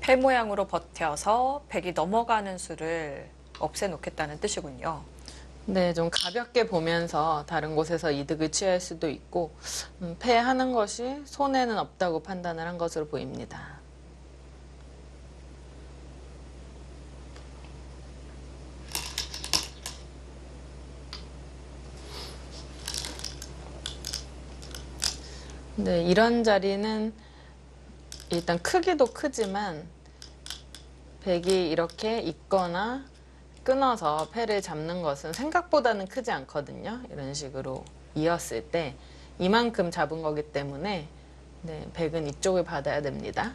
패 모양으로 버텨서 백이 넘어가는 수를 없애놓겠다는 뜻이군요. 네, 좀 가볍게 보면서 다른 곳에서 이득을 취할 수도 있고 패하는 것이 손해는 없다고 판단을 한 것으로 보입니다. 네, 이런 자리는 일단 크기도 크지만 백이 이렇게 있거나 끊어서 패를 잡는 것은 생각보다는 크지 않거든요. 이런 식으로 이었을 때 이만큼 잡은 거기 때문에 네, 백은 이쪽을 받아야 됩니다.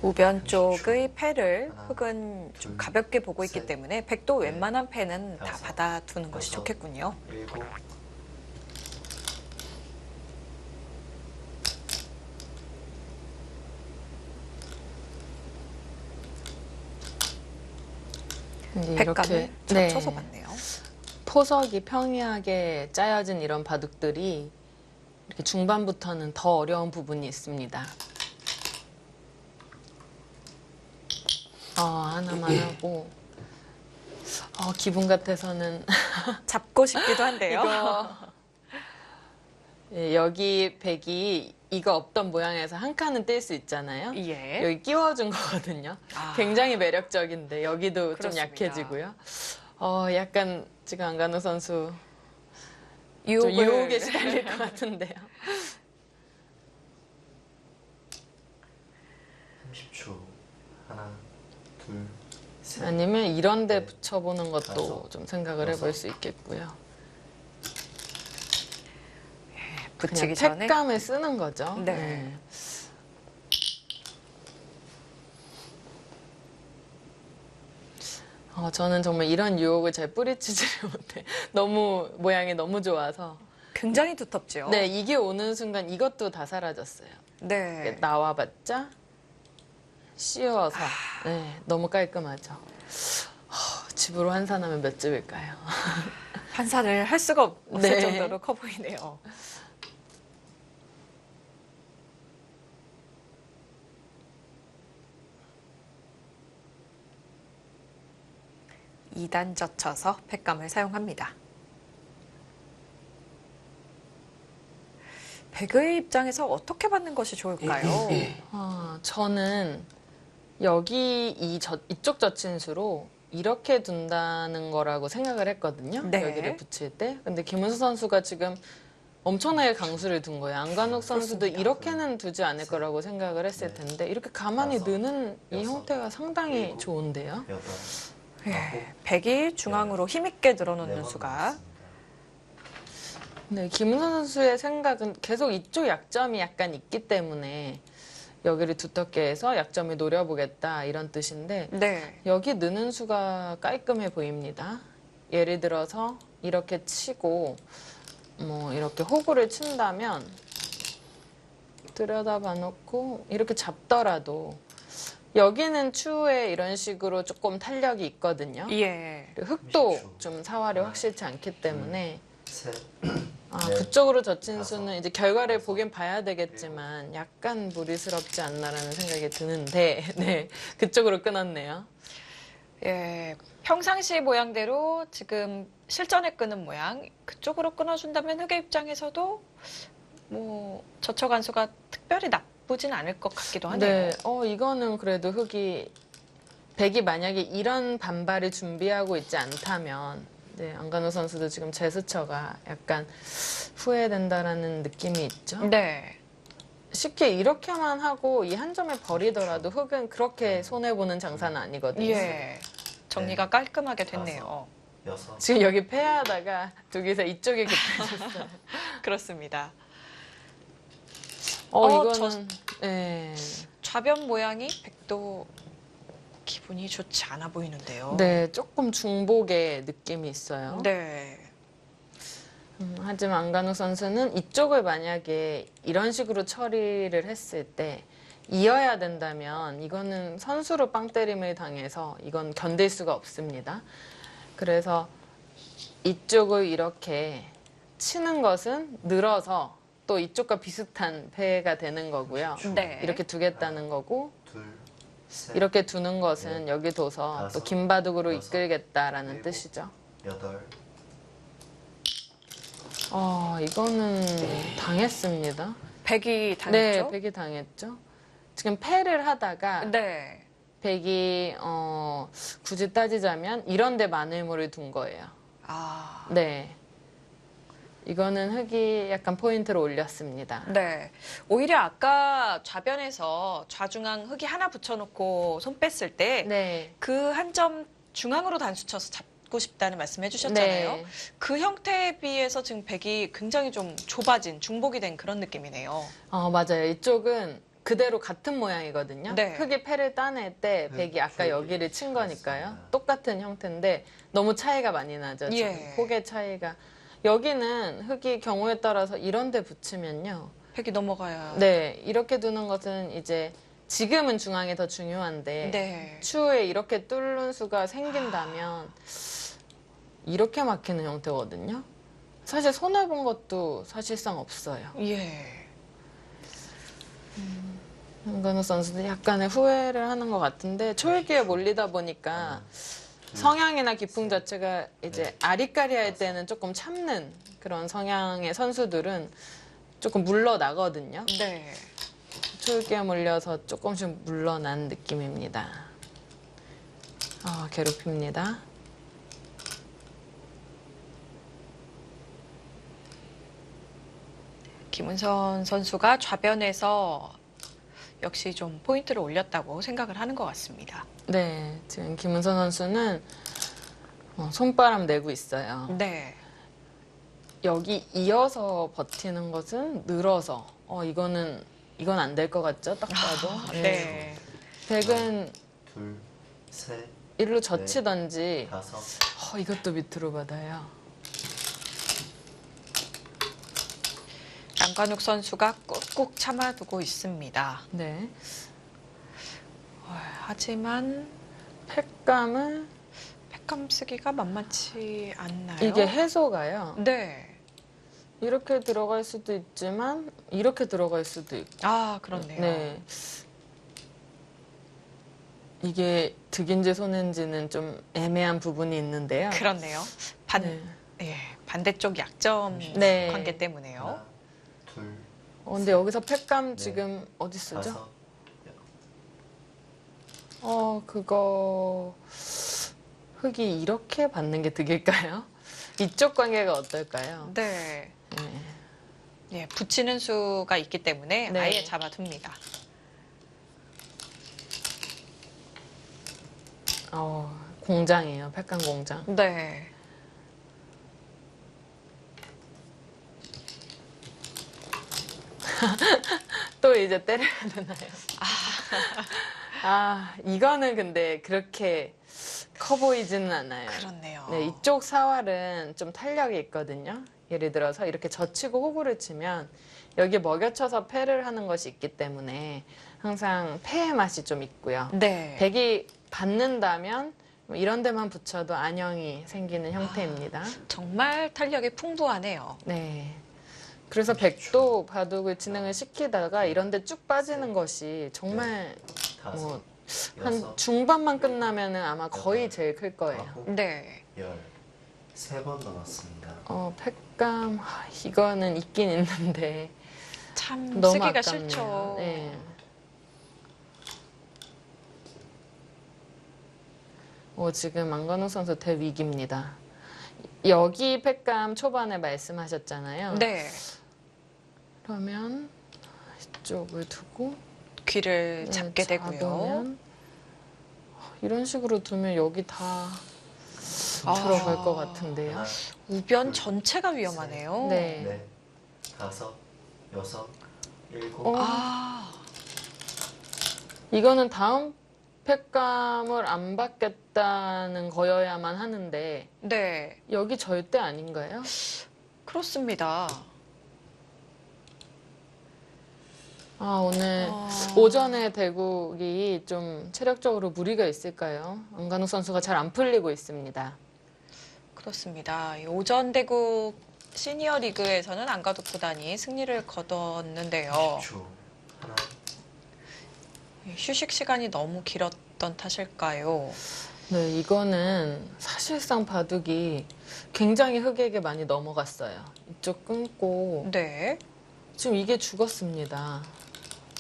우변 쪽의 패를 하나, 흑은 좀 둘, 가볍게 보고 있기 셋, 때문에 백도 넷, 웬만한 패는 다 다섯, 받아두는 것이 여섯, 좋겠군요. 7 이제 백감을 네, 젖혀서 봤네요. 포석이 평이하게 짜여진 이런 바둑들이 이렇게 중반부터는 더 어려운 부분이 있습니다. 하나만 하고 기분 같아서는 잡고 싶기도 한데요. 이거 예, 여기 백이 이거 없던 모양에서 한 칸은 뗄 수 있잖아요. 예. 여기 끼워준 거거든요. 아. 굉장히 매력적인데 여기도 좀 그렇습니다. 약해지고요. 약간 지금 안간호 선수 좀 유혹을 유혹에 시달릴 것 같은데요. 30초. 하나, 둘, 셋. 아니면 이런 데 네. 붙여보는 것도 다섯, 좀 생각을 해볼 여섯. 수 있겠고요. 붙이기 그냥 전에 팩감을 쓰는 거죠. 네. 저는 정말 이런 유혹을 잘 뿌리치지를 못해. 너무 모양이 너무 좋아서. 굉장히 두텁죠. 네, 이게 오는 순간 이것도 다 사라졌어요. 네. 나와봤자 씌워서 네, 너무 깔끔하죠. 집으로 환산하면 몇 집일까요? 환산을 할 수가 없을 네. 정도로 커 보이네요. 이단 젖혀서 팩감을 사용합니다. 백의 입장에서 어떻게 받는 것이 좋을까요? 저는 여기 이쪽 젖힌수로 이렇게 둔다는 거라고 생각을 했거든요. 네. 여기를 붙일 때. 근데 김은수 선수가 지금 엄청나게 강수를 둔 거예요. 안간욱 선수도 그렇습니다. 이렇게는 두지 않을 거라고 생각을 했을 텐데 이렇게 가만히 다섯, 느는 이 여섯, 형태가 상당히 일곱, 좋은데요. 8, 예, 백이 중앙으로 힘있게 늘어놓는 수가 네, 김은선 선수의 생각은 계속 이쪽 약점이 약간 있기 때문에 여기를 두텁게 해서 약점을 노려보겠다 이런 뜻인데 네. 여기 느는 수가 깔끔해 보입니다. 예를 들어서 이렇게 치고 뭐 이렇게 호구를 친다면 들여다봐 놓고 이렇게 잡더라도 여기는 추후에 이런 식으로 조금 탄력이 있거든요. 예. 그리고 흙도 좀 사활이 확실치 않기 때문에 셋. 그쪽으로 젖힌 수는 이제 결과를 보긴 봐야 되겠지만 약간 무리스럽지 않나라는 생각이 드는데 네, 그쪽으로 끊었네요. 예, 평상시 모양대로 지금 실전에 끄는 모양 그쪽으로 끊어준다면 흑의 입장에서도 뭐 젖혀간 수가 특별히 나쁘진 않을 것 같기도 하네요. 네, 이거는 그래도 백이 만약에 이런 반발을 준비하고 있지 않다면 네, 안간호 선수도 지금 제스처가 약간 후회된다라는 느낌이 있죠. 네. 쉽게 이렇게만 하고 이 한 점에 버리더라도 흑은 그렇게 손해보는 장사는 아니거든요. 예. 정리가 깔끔하게 됐네요. 6, 지금 여기 패하다가 두기서 이쪽이 급해졌어요. 그렇습니다. 이거는 좌변 모양이 백도 기분이 좋지 않아 보이는데요. 네, 조금 중복의 느낌이 있어요. 네. 하지만 안간호 선수는 이쪽을 만약에 이런 식으로 처리를 했을 때 이어야 된다면 이거는 선수로 빵 때림을 당해서 이건 견딜 수가 없습니다. 그래서 이쪽을 이렇게 치는 것은 늘어서 또 이쪽과 비슷한 패가 되는 거고요. 네. 이렇게 두겠다는 거고 둘, 셋, 이렇게 두는 것은 여기 둬서 또 긴 바둑으로 여섯, 이끌겠다라는 일곱, 뜻이죠. 8, 이거는 당했습니다. 백이 네, 당했죠? 백이 당했죠. 지금 패를 하다가 네. 백이 굳이 따지자면 이런 데 마늘물을 둔 거예요. 아, 네. 이거는 흙이 약간 포인트를 올렸습니다. 네. 오히려 아까 좌변에서 좌중앙 흙이 하나 붙여놓고 손 뺐을 때 네. 그 한 점 중앙으로 단수 쳐서 잡고 싶다는 말씀 해주셨잖아요. 네. 그 형태에 비해서 지금 백이 굉장히 좀 좁아진, 중복이 된 그런 느낌이네요. 맞아요. 이쪽은 그대로 같은 모양이거든요. 네. 흙이 패를 따낼 때 네, 백이 아까 줄기 여기를 친 거니까요. 있습니다. 똑같은 형태인데 너무 차이가 많이 나죠. 지금 예. 폭의 차이가. 여기는 흙이 경우에 따라서 이런 데 붙이면요. 백이 넘어가야. 네, 이렇게 두는 것은 이제 지금은 중앙이 더 중요한데 네. 추후에 이렇게 뚫는 수가 생긴다면 이렇게 막히는 형태거든요. 사실 손해본 것도 사실상 없어요. 예. 한간호 선수도 약간의 후회를 하는 것 같은데 초읽기에 몰리다 보니까 성향이나 기풍 자체가 이제 아리까리할 때는 조금 참는 그런 성향의 선수들은 조금 물러나거든요. 네. 초읽기에 몰려서 조금씩 물러난 느낌입니다. 괴롭힙니다. 김은선 선수가 좌변에서 역시 좀 포인트를 올렸다고 생각을 하는 것 같습니다. 네, 지금 김은선 선수는 손바람 내고 있어요. 네. 여기 이어서 버티는 것은 늘어서 이건 안 될 것 같죠? 딱 봐도. 네. 백은 둘, 셋, 일로 젖히던지 다섯, 이것도 밑으로 받아요. 남관욱 선수가 꾹꾹 참아두고 있습니다. 네. 하지만 팩감을 팩감 쓰기가 만만치 않나요? 이게 해소가요. 네. 이렇게 들어갈 수도 있지만 이렇게 들어갈 수도 있고. 아, 그렇네요. 네. 이게 득인지 손인지는 좀 애매한 부분이 있는데요. 그렇네요. 네. 반대쪽 약점 네. 관계 때문에요. 하나, 둘, 근데 여기서 팩감 네. 지금 어디 쓰죠? 다섯, 그거 흙이 이렇게 받는 게 득일까요? 이쪽 관계가 어떨까요? 네. 네. 예, 붙이는 수가 있기 때문에 네. 아예 잡아둡니다. 공장이에요. 팩감 공장. 네. 또 이제 때려야 되나요? 이거는 근데 그렇게 커 보이지는 않아요. 그렇네요. 네, 이쪽 사활은 좀 탄력이 있거든요. 예를 들어서 이렇게 젖히고 호구를 치면 여기 먹여쳐서 패를 하는 것이 있기 때문에 항상 패의 맛이 좀 있고요. 네. 백이 받는다면 이런 데만 붙여도 안형이 생기는 형태입니다. 정말 탄력이 풍부하네요. 네. 그래서 백도 바둑을 진행을 시키다가 이런 데 쭉 빠지는 것이 정말 다섯, 뭐 여섯, 한 중반만 끝나면은 아마 거의 제일 클 거예요. 아홉, 네. 열. 3번 남았습니다. 팩감 이거는 있긴 있는데 참 너무 쓰기가 아깝네요. 싫죠. 네. 지금 안건우 선수 대위기입니다. 여기 팩감 초반에 말씀하셨잖아요. 네. 그러면 이쪽을 두고 귀를 잡게 되고요. 잡으면 이런 식으로 두면 여기 다 아. 들어갈 것 같은데요. 하나, 우변 전체가 위험하네요. 네. 넷, 다섯, 여섯, 일곱, 아, 이거는 다음 팩감을 안 받겠다는 거여야만 하는데 네. 여기 절대 아닌가요? 그렇습니다. 오늘 아. 오전에 대국이 좀 체력적으로 무리가 있을까요? 안간욱 선수가 잘 안 풀리고 있습니다. 그렇습니다. 이 오전 대구 시니어 리그에서는 안가독 구단이 승리를 거뒀는데요. 10초. 하나, 휴식 시간이 너무 길었던 탓일까요? 네, 이거는 사실상 바둑이 굉장히 흙에게 많이 넘어갔어요. 이쪽 끊고 네. 지금 이게 죽었습니다.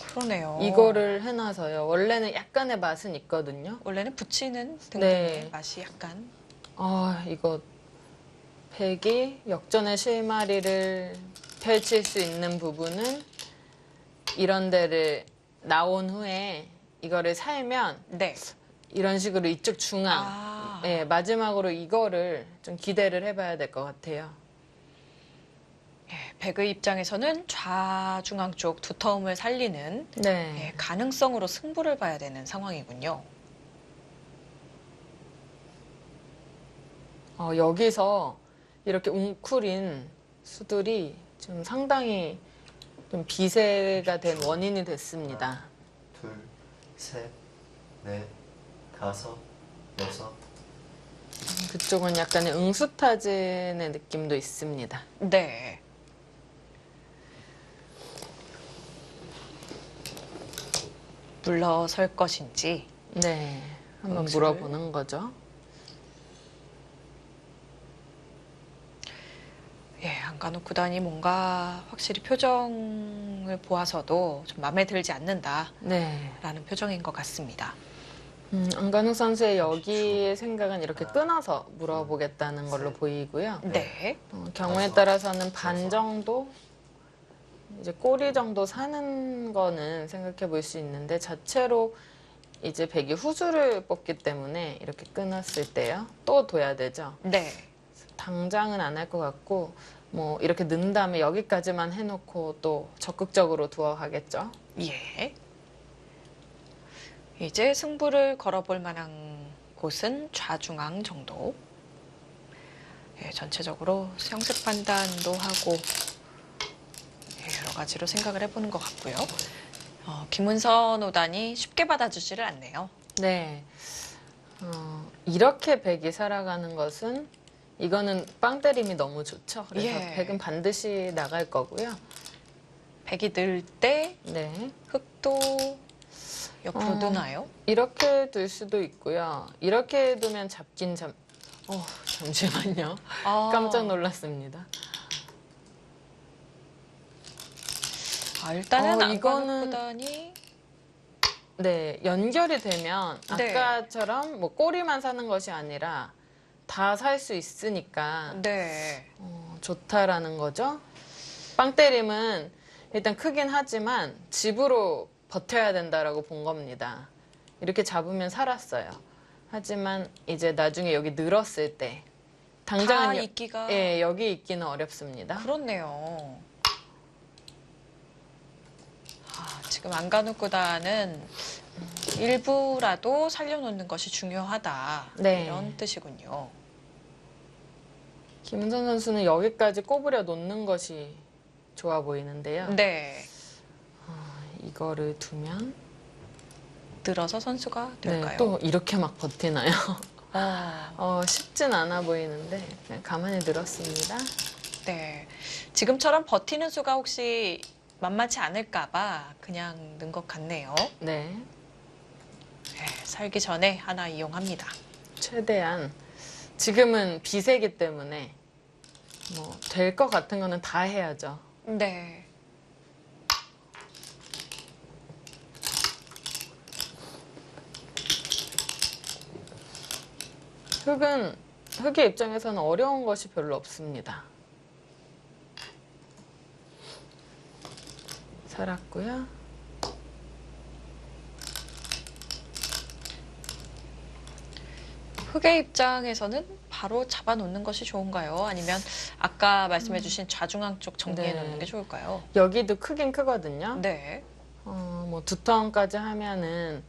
그러네요. 이거를 해놔서요. 원래는 약간의 맛은 있거든요. 원래는 붙이는 등등의 네. 맛이 약간 이거 백이 역전의 실마리를 펼칠 수 있는 부분은 이런 데를 나온 후에 이거를 살면 네. 이런 식으로 이쪽 중앙, 아. 예, 마지막으로 이거를 좀 기대를 해봐야 될 것 같아요. 예, 백의 입장에서는 좌중앙 쪽 두터움을 살리는 네. 가능성으로 승부를 봐야 되는 상황이군요. 여기서 이렇게 웅크린 수들이 좀 상당히 좀 비세가 된 원인이 됐습니다. 둘, 셋, 넷, 다섯, 여섯. 그쪽은 약간의 응수타진의 느낌도 있습니다. 네. 물러설 것인지. 네. 한번 응수를. 물어보는 거죠. 예, 안간혹 구단이 뭔가 확실히 표정을 보아서도 좀 마음에 들지 않는다라는 네. 표정인 것 같습니다. 안간호 선수의 여기의 생각은 이렇게 끊어서 물어보겠다는 걸로 보이고요. 네. 경우에 따라서는 반 정도, 이제 꼬리 정도 사는 거는 생각해 볼 수 있는데 자체로 이제 백이 후수를 뽑기 때문에 이렇게 끊었을 때요. 또 둬야 되죠. 네. 당장은 안 할 것 같고 뭐 이렇게 넣은 다음에 여기까지만 해놓고 또 적극적으로 두어 가겠죠. 예. 이제 승부를 걸어볼 만한 곳은 좌중앙 정도. 예, 전체적으로 수영색 판단도 하고 여러 가지로 생각을 해보는 것 같고요. 김은선 오단이 쉽게 받아주지를 않네요. 네. 이렇게 백이 살아가는 것은 이거는 빵 때림이 너무 좋죠. 그래서 예. 백은 반드시 나갈 거고요. 백이 늘 때 네. 흙도 옆으로 드나요? 이렇게 둘 수도 있고요. 이렇게 두면 잠시만요. 아, 깜짝 놀랐습니다. 일단은 이거는- 안간혹 구단이 네, 연결이 되면 네. 아까처럼 뭐 꼬리만 사는 것이 아니라 다 살 수 있으니까 네. 좋다라는 거죠. 빵 때림은 일단 크긴 하지만 집으로 버텨야 된다라고 본 겁니다. 이렇게 잡으면 살았어요. 하지만 이제 나중에 여기 늘었을 때 다 당장은 있기가 예, 여기 있기는 어렵습니다. 그렇네요. 지금 안간혹 구단은 일부라도 살려놓는 것이 중요하다. 네. 이런 뜻이군요. 김은선 선수는 여기까지 꼬부려 놓는 것이 좋아 보이는데요. 네. 이거를 두면 늘어서 선수가 네, 될까요? 또 이렇게 막 버티나요? 어, 쉽진 않아 보이는데 그냥 가만히 늘었습니다. 네. 지금처럼 버티는 수가 혹시 만만치 않을까봐 그냥 넣은 것 같네요. 네, 네, 살기 전에 하나 이용합니다. 최대한 지금은 비세기 때문에 뭐 될 것 같은 거는 다 해야죠. 네. 흑의 입장에서는 어려운 것이 별로 없습니다. 살았고요. 흑의 입장에서는 바로 잡아놓는 것이 좋은가요? 아니면 아까 말씀해주신 좌중앙 쪽 정리해 네. 놓는 게 좋을까요? 여기도 크긴 크거든요. 네. 뭐 두타운까지 하면은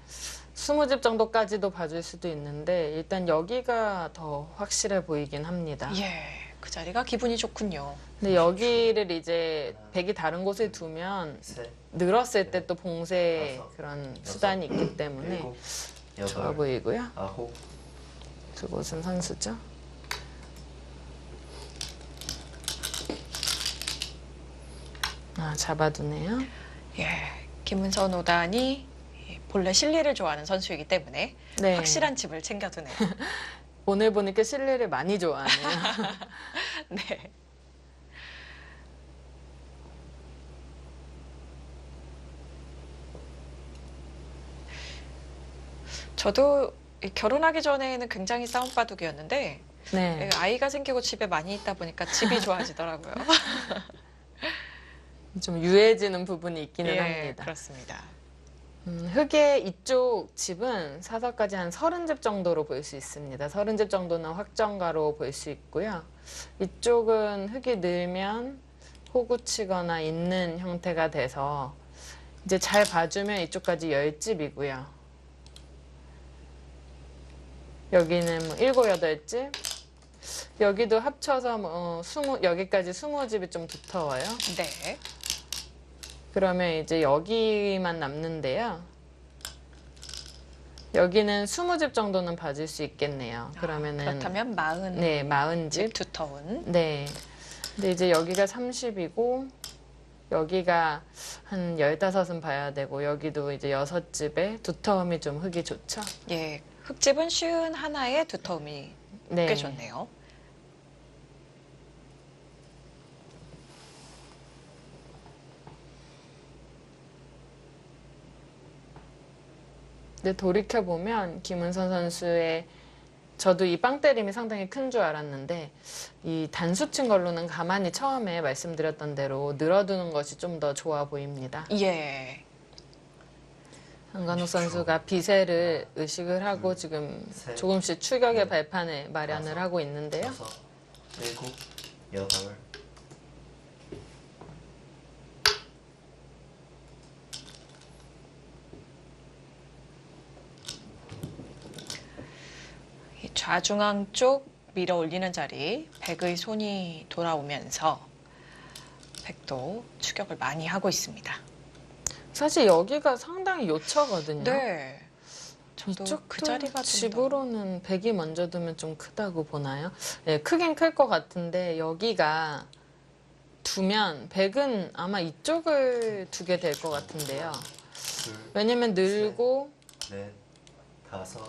20집 정도까지도 봐줄 수도 있는데 일단 여기가 더 확실해 보이긴 합니다. 예. 그 자리가 기분이 좋군요. 근데 여기를 이제 백이 다른 곳에 두면 셋, 늘었을 때 또 봉쇄 다섯, 그런 여섯, 수단이 있기 때문에 일곱, 좋아 여덟, 보이고요. 아홉, 두 곳은 선수죠. 잡아두네요. 예. 김은선 오단이 본래 실리를 좋아하는 선수이기 때문에 네. 확실한 칩을 챙겨두네요. 오늘 보니까 실내를 많이 좋아하네요. 네. 저도 결혼하기 전에는 굉장히 싸움바둑이었는데 네. 아이가 생기고 집에 많이 있다 보니까 집이 좋아지더라고요. 좀 유해지는 부분이 있기는 예, 합니다. 그렇습니다. 흙의 이쪽 집은 사서까지 한 30집 정도로 볼 수 있습니다. 30집 정도는 확정가로 볼 수 있고요. 이쪽은 흙이 늘면 호구치거나 있는 형태가 돼서 이제 잘 봐주면 이쪽까지 10집이고요. 여기는 뭐 7, 8집. 여기도 합쳐서 뭐 20, 여기까지 20집이 좀 두터워요. 네. 그러면 이제 여기만 남는데요. 여기는 20집 정도는 봐줄 수 있겠네요. 그러면은 그렇다면 40집 네, 40집. 두터운. 네. 근데 이제 여기가 30이고 여기가 한 15은 봐야 되고 여기도 이제 6집에 두터움이 좀 흙이 좋죠. 예, 흙집은 쉬운 하나의 두터움이 네. 꽤 좋네요. 근데 돌이켜보면 김은선 선수의 저도 이 빵 때림이 상당히 큰 줄 알았는데 이 단수 친 걸로는 가만히 처음에 말씀드렸던 대로 늘어두는 것이 좀 더 좋아 보입니다. 예. 한간호 선수가 비세를 의식을 하고 지금 조금씩 추격의 발판을 마련을 하고 있는데요. 6, 7, 8 이 좌중앙 쪽 밀어 올리는 자리, 백의 손이 돌아오면서 백도 추격을 많이 하고 있습니다. 사실 여기가 상당히 요처거든요. 네. 저도 이쪽도 그 자리가 좀 더- 집으로는 백이 먼저 두면 좀 크다고 보나요? 네, 크긴 클 것 같은데 여기가 두면 백은 아마 이쪽을 두게 될 것 같은데요. 둘, 왜냐면 늘고 넷, 다섯,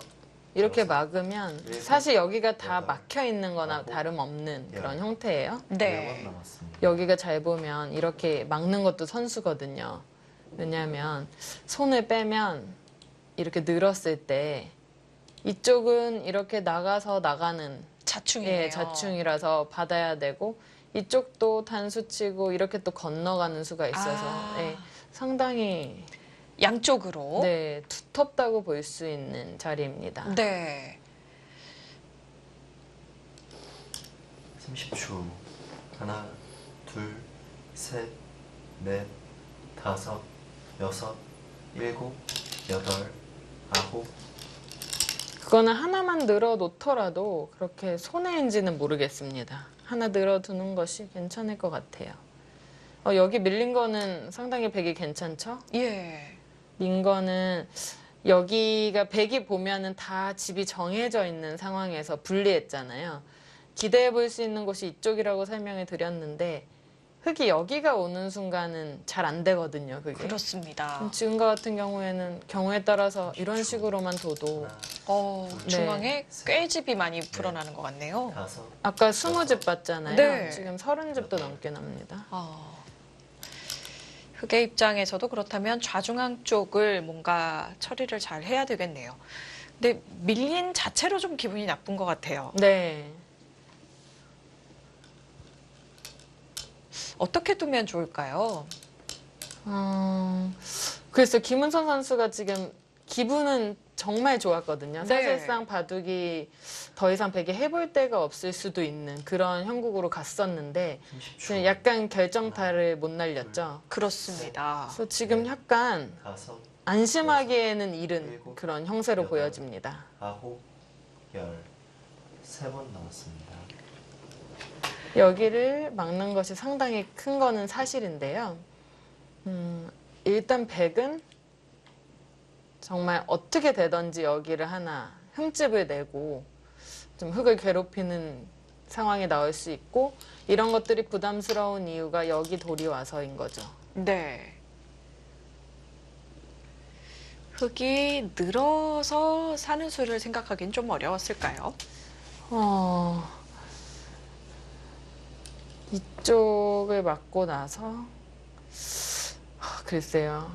이렇게 여섯, 막으면 일곱, 사실 여기가 다 여덟, 막혀 있는 거나 아홉, 다름없는 열. 그런 형태예요. 4번 네. 남았습니다. 여기가 잘 보면 이렇게 막는 것도 선수거든요. 왜냐하면 손을 빼면 이렇게 늘었을 때 이쪽은 이렇게 나가서 나가는 자충이네요. 예, 자충이라서 받아야 되고 이쪽도 단수치고 이렇게 또 건너가는 수가 있어서 아. 예, 상당히 양쪽으로. 네, 두텁다고 볼 수 있는 자리입니다. 네. 30초. 하나, 둘, 셋, 넷, 다섯, 여섯, 일곱, 여덟, 아홉. 그거는 하나만 늘어 놓더라도 그렇게 손해인지는 모르겠습니다. 하나 늘어두는 것이 괜찮을 것 같아요. 여기 밀린 거는 상당히 백이 괜찮죠? 예. 민 거는 여기가 백이 보면은 다 집이 정해져 있는 상황에서 분리했잖아요. 기대해 볼 수 있는 곳이 이쪽이라고 설명을 드렸는데 흙이 여기가 오는 순간은 잘 안 되거든요. 그게. 그렇습니다. 지금과 같은 경우에는 경우에 따라서 이런 식으로만 둬도 하나, 중앙에 셋, 꾀집이 많이 불어나는 것 같네요. 다섯. 아까 20집 봤잖아요. 네. 지금 30집도 넘게 납니다. 흑의 입장에서도 그렇다면 좌중앙 쪽을 뭔가 처리를 잘 해야 되겠네요. 근데 밀린 자체로 좀 기분이 나쁜 것 같아요. 네. 어떻게 두면 좋을까요? 그래서 김은선 선수가 지금 기분은 정말 좋았거든요. 네. 사실상 바둑이 더 이상 백이 해볼 데가 없을 수도 있는 그런 형국으로 갔었는데 30초. 지금 약간 결정타를 못 날렸죠. 그렇습니다. 그래서 지금 약간 다섯, 안심하기에는 이른 일곱, 그런 형세로 여덟. 보여집니다. 아홉, 열. 3번 남았습니다. 여기를 막는 것이 상당히 큰 거는 사실인데요. 일단 백은 정말 어떻게 되든지 여기를 하나 흠집을 내고 좀 흙을 괴롭히는 상황이 나올 수 있고 이런 것들이 부담스러운 이유가 여기 돌이 와서인 거죠. 네. 흙이 늘어서 사는 수를 생각하기는 좀 어려웠을까요? 이쪽을 막고 나서 글쎄요.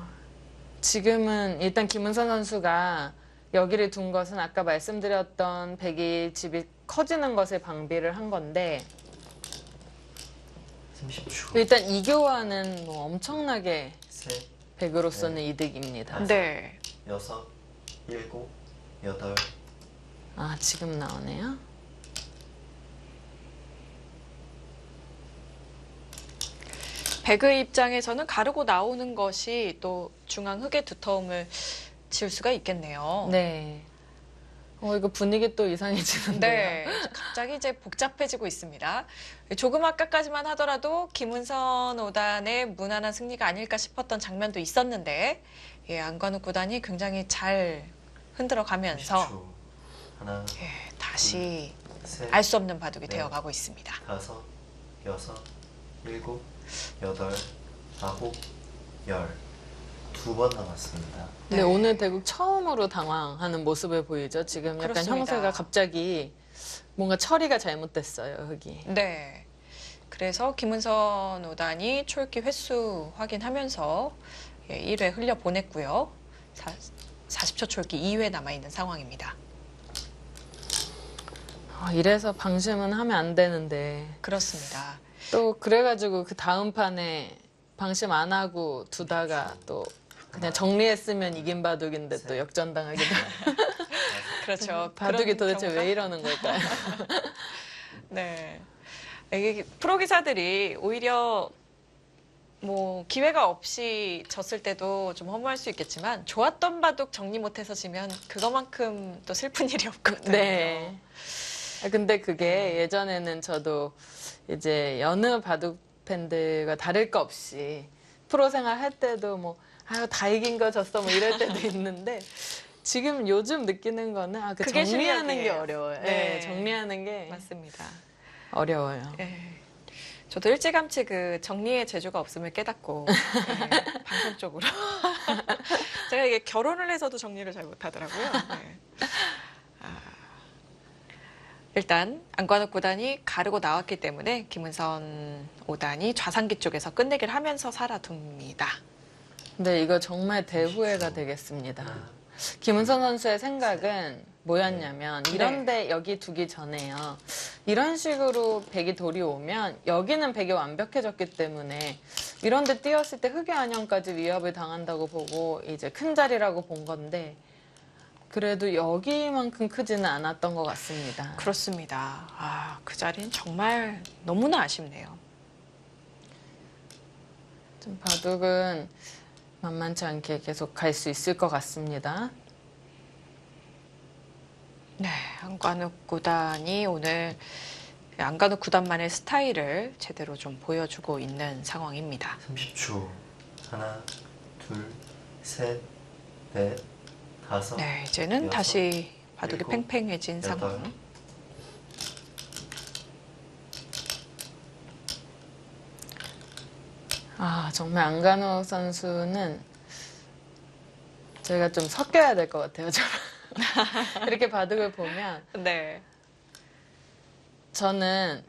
지금은 일단 김은선 선수가 여기를 둔 것은 아까 말씀드렸던 백이 집이 커지는 것을 방비를 한 건데 30초. 일단 이 교환은 뭐 엄청나게 셋, 백으로서는 이득입니다. 네. 여섯, 일곱, 여덟. 아, 지금 나오네요. 백의 입장에서는 가르고 나오는 것이 또 중앙 흙의 두터움을 지울 수가 있겠네요. 네. 이거 분위기 또 이상해지는데요. 네, 갑자기 이제 복잡해지고 있습니다. 조금 아까까지만 하더라도 김은선 5단의 무난한 승리가 아닐까 싶었던 장면도 있었는데 예, 안관욱 구단이 굉장히 잘 흔들어가면서 20초. 하나, 예, 다시 셋, 알 수 없는 바둑이 네. 되어가고 있습니다. 다섯, 여섯, 일곱, 여덟, 아홉, 열. 2번 남았습니다. 근데 네. 오늘 대국 처음으로 당황하는 모습을 보이죠. 지금 약간 그렇습니다. 형세가 갑자기 뭔가 처리가 잘못됐어요, 흙이. 네. 그래서 김은선 5단이 초읽기 횟수 확인하면서 예, 1회 흘려 보냈고요. 40초 초읽기 2회 남아있는 상황입니다. 이래서 방심은 하면 안 되는데 그렇습니다. 또 그래가지고 그 다음 판에 방심 안 하고 두다가 또 그냥 정리했으면 이긴 바둑인데 또 역전당하게 돼. 그렇죠. 바둑이 그런 도대체 경우가? 왜 이러는 걸까요? 네. 이게 프로 기사들이 오히려 뭐 기회가 없이 졌을 때도 좀 허무할 수 있겠지만 좋았던 바둑 정리 못해서 지면 그거만큼 또 슬픈 일이 없거든요. 네. 근데 그게 예전에는 저도 이제 여느 바둑 팬들과 다를 거 없이 프로 생활 할 때도 뭐 아유 다 이긴 거 졌어 뭐 이럴 때도 있는데 지금 요즘 느끼는 거는 그 그게 정리하는 게 실력이에요. 어려워요. 네. 네, 정리하는 게 맞습니다. 어려워요. 네. 저도 일찌감치 그 정리의 재주가 없음을 깨닫고 네, 방송 쪽으로 제가 이게 결혼을 해서도 정리를 잘 못하더라고요. 네. 일단 안관욱 9단이 가르고 나왔기 때문에 김은선 5단이 좌상기 쪽에서 끝내기를 하면서 살아둡니다. 근데 이거 정말 대후회가 되겠습니다. 하나, 김은선 선수의 생각은 뭐였냐면 이런데 여기 두기 전에요. 이런 식으로 백이 돌이 오면 여기는 백이 완벽해졌기 때문에 이런데 뛰었을 때 흑의 안형까지 위협을 당한다고 보고 이제 큰 자리라고 본 건데 그래도 여기만큼 크지는 않았던 것 같습니다. 그렇습니다. 그 자리는 정말 너무나 아쉽네요. 좀 바둑은 만만치 않게 계속 갈 수 있을 것 같습니다. 네, 안관욱 9단이 오늘 안관욱 9단만의 스타일을 제대로 좀 보여주고 있는 상황입니다. 30초. 하나, 둘, 셋, 넷, 다섯. 네, 이제는 여섯, 다시 바둑이 일곱, 팽팽해진 여덟. 상황. 정말 안간호 선수는 저희가 좀 섞여야 될 것 같아요. 저랑. 이렇게 바둑을 보면 네, 저는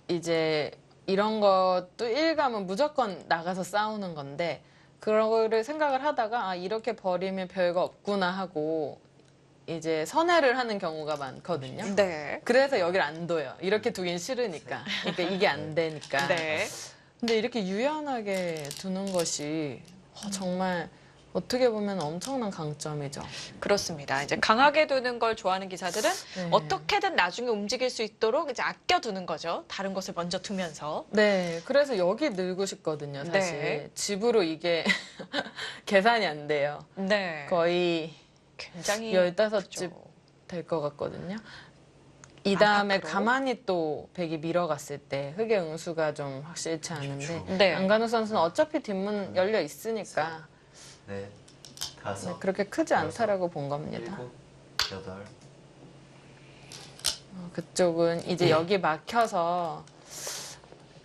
이제 이런 것도 일감은 무조건 나가서 싸우는 건데 그런 거를 생각을 하다가 이렇게 버리면 별거 없구나 하고 이제 선회를 하는 경우가 많거든요. 네, 그래서 여기를 안 둬요. 이렇게 두긴 싫으니까. 그러니까 이게 안 되니까. 네. 근데 이렇게 유연하게 두는 것이 정말 어떻게 보면 엄청난 강점이죠. 그렇습니다. 이제 강하게 두는 걸 좋아하는 기사들은 네. 어떻게든 나중에 움직일 수 있도록 이제 아껴 두는 거죠. 다른 것을 먼저 두면서. 네, 그래서 여기 늘고 싶거든요, 사실. 네. 집으로 이게 계산이 안 돼요. 네, 거의 굉장히 15집 크죠. 될 것 같거든요. 이 다음에 안팎으로? 가만히 또 백이 밀어갔을 때 흑의 응수가 좀 확실치 않은데 네. 안간호 선수는 어차피 뒷문 열려 있으니까 넷, 다섯. 네, 그렇게 크지 않다라고 본 겁니다. 일곱, 여덟. 그쪽은 이제 여기 막혀서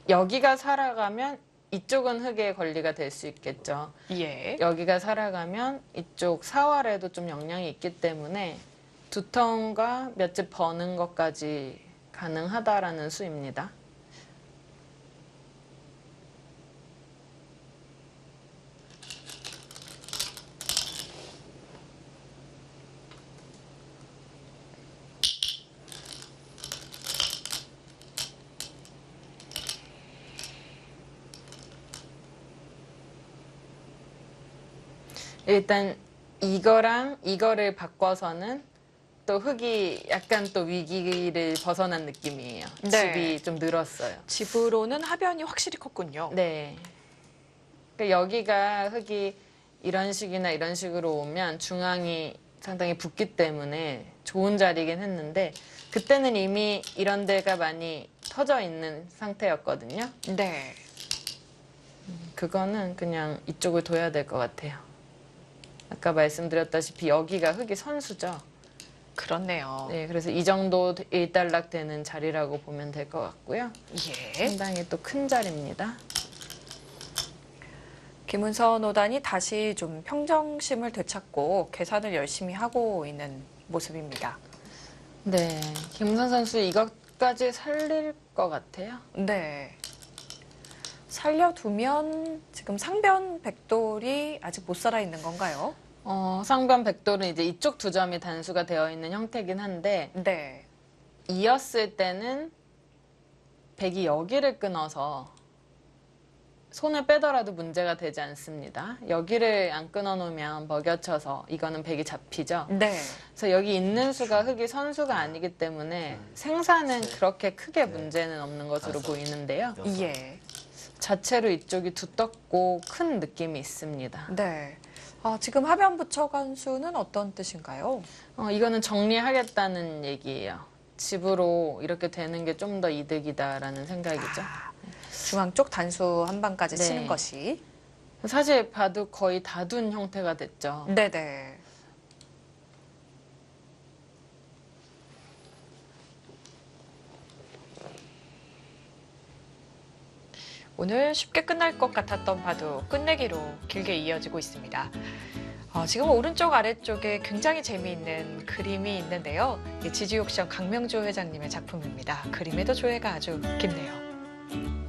여기가 살아가면 이쪽은 흑의 권리가 될 수 있겠죠. 예. 여기가 살아가면 이쪽 사활에도 좀 영향이 있기 때문에 두통과 몇 집 버는 것까지 가능하다라는 수입니다. 일단 이거랑 이거를 바꿔서는 또 흙이 약간 또 위기를 벗어난 느낌이에요. 네. 집이 좀 늘었어요. 집으로는 하변이 확실히 컸군요. 네. 그러니까 여기가 흙이 이런 식이나 이런 식으로 오면 중앙이 상당히 붓기 때문에 좋은 자리긴 했는데 그때는 이미 이런 데가 많이 터져 있는 상태였거든요. 네. 그거는 그냥 이쪽을 둬야 될 것 같아요. 아까 말씀드렸다시피 여기가 흙이 선수죠. 그렇네요. 네, 그래서 이 정도 일단락 되는 자리라고 보면 될 것 같고요. 예. 상당히 또 큰 자리입니다. 김은선 호단이 다시 좀 평정심을 되찾고 계산을 열심히 하고 있는 모습입니다. 네, 김선 선수 이것까지 살릴 것 같아요. 네. 살려두면 지금 상변 백돌이 아직 못 살아 있는 건가요? 상변 백돌은 이제 이쪽 두 점이 단수가 되어 있는 형태긴 한데 네. 이었을 때는 백이 여기를 끊어서 손을 빼더라도 문제가 되지 않습니다. 여기를 안 끊어놓으면 먹여쳐서 이거는 백이 잡히죠. 네. 그래서 여기 있는 수가 흙이 선수가 아니기 때문에 생사는 그렇게 크게 문제는 없는 것으로 보이는데요. 예. 자체로 이쪽이 두텁고 큰 느낌이 있습니다. 네. 지금 하변 부처관수는 어떤 뜻인가요? 이거는 정리하겠다는 얘기예요. 집으로 이렇게 되는 게 좀 더 이득이다라는 생각이죠. 중앙 쪽 단수 한 방까지 네. 치는 것이. 사실 봐도 거의 다 둔 형태가 됐죠. 네네. 오늘 쉽게 끝날 것 같았던 바둑 끝내기로 길게 이어지고 있습니다. 지금 오른쪽 아래쪽에 굉장히 재미있는 그림이 있는데요. 지지옥션 강명조 회장님의 작품입니다. 그림에도 조예가 아주 깊네요.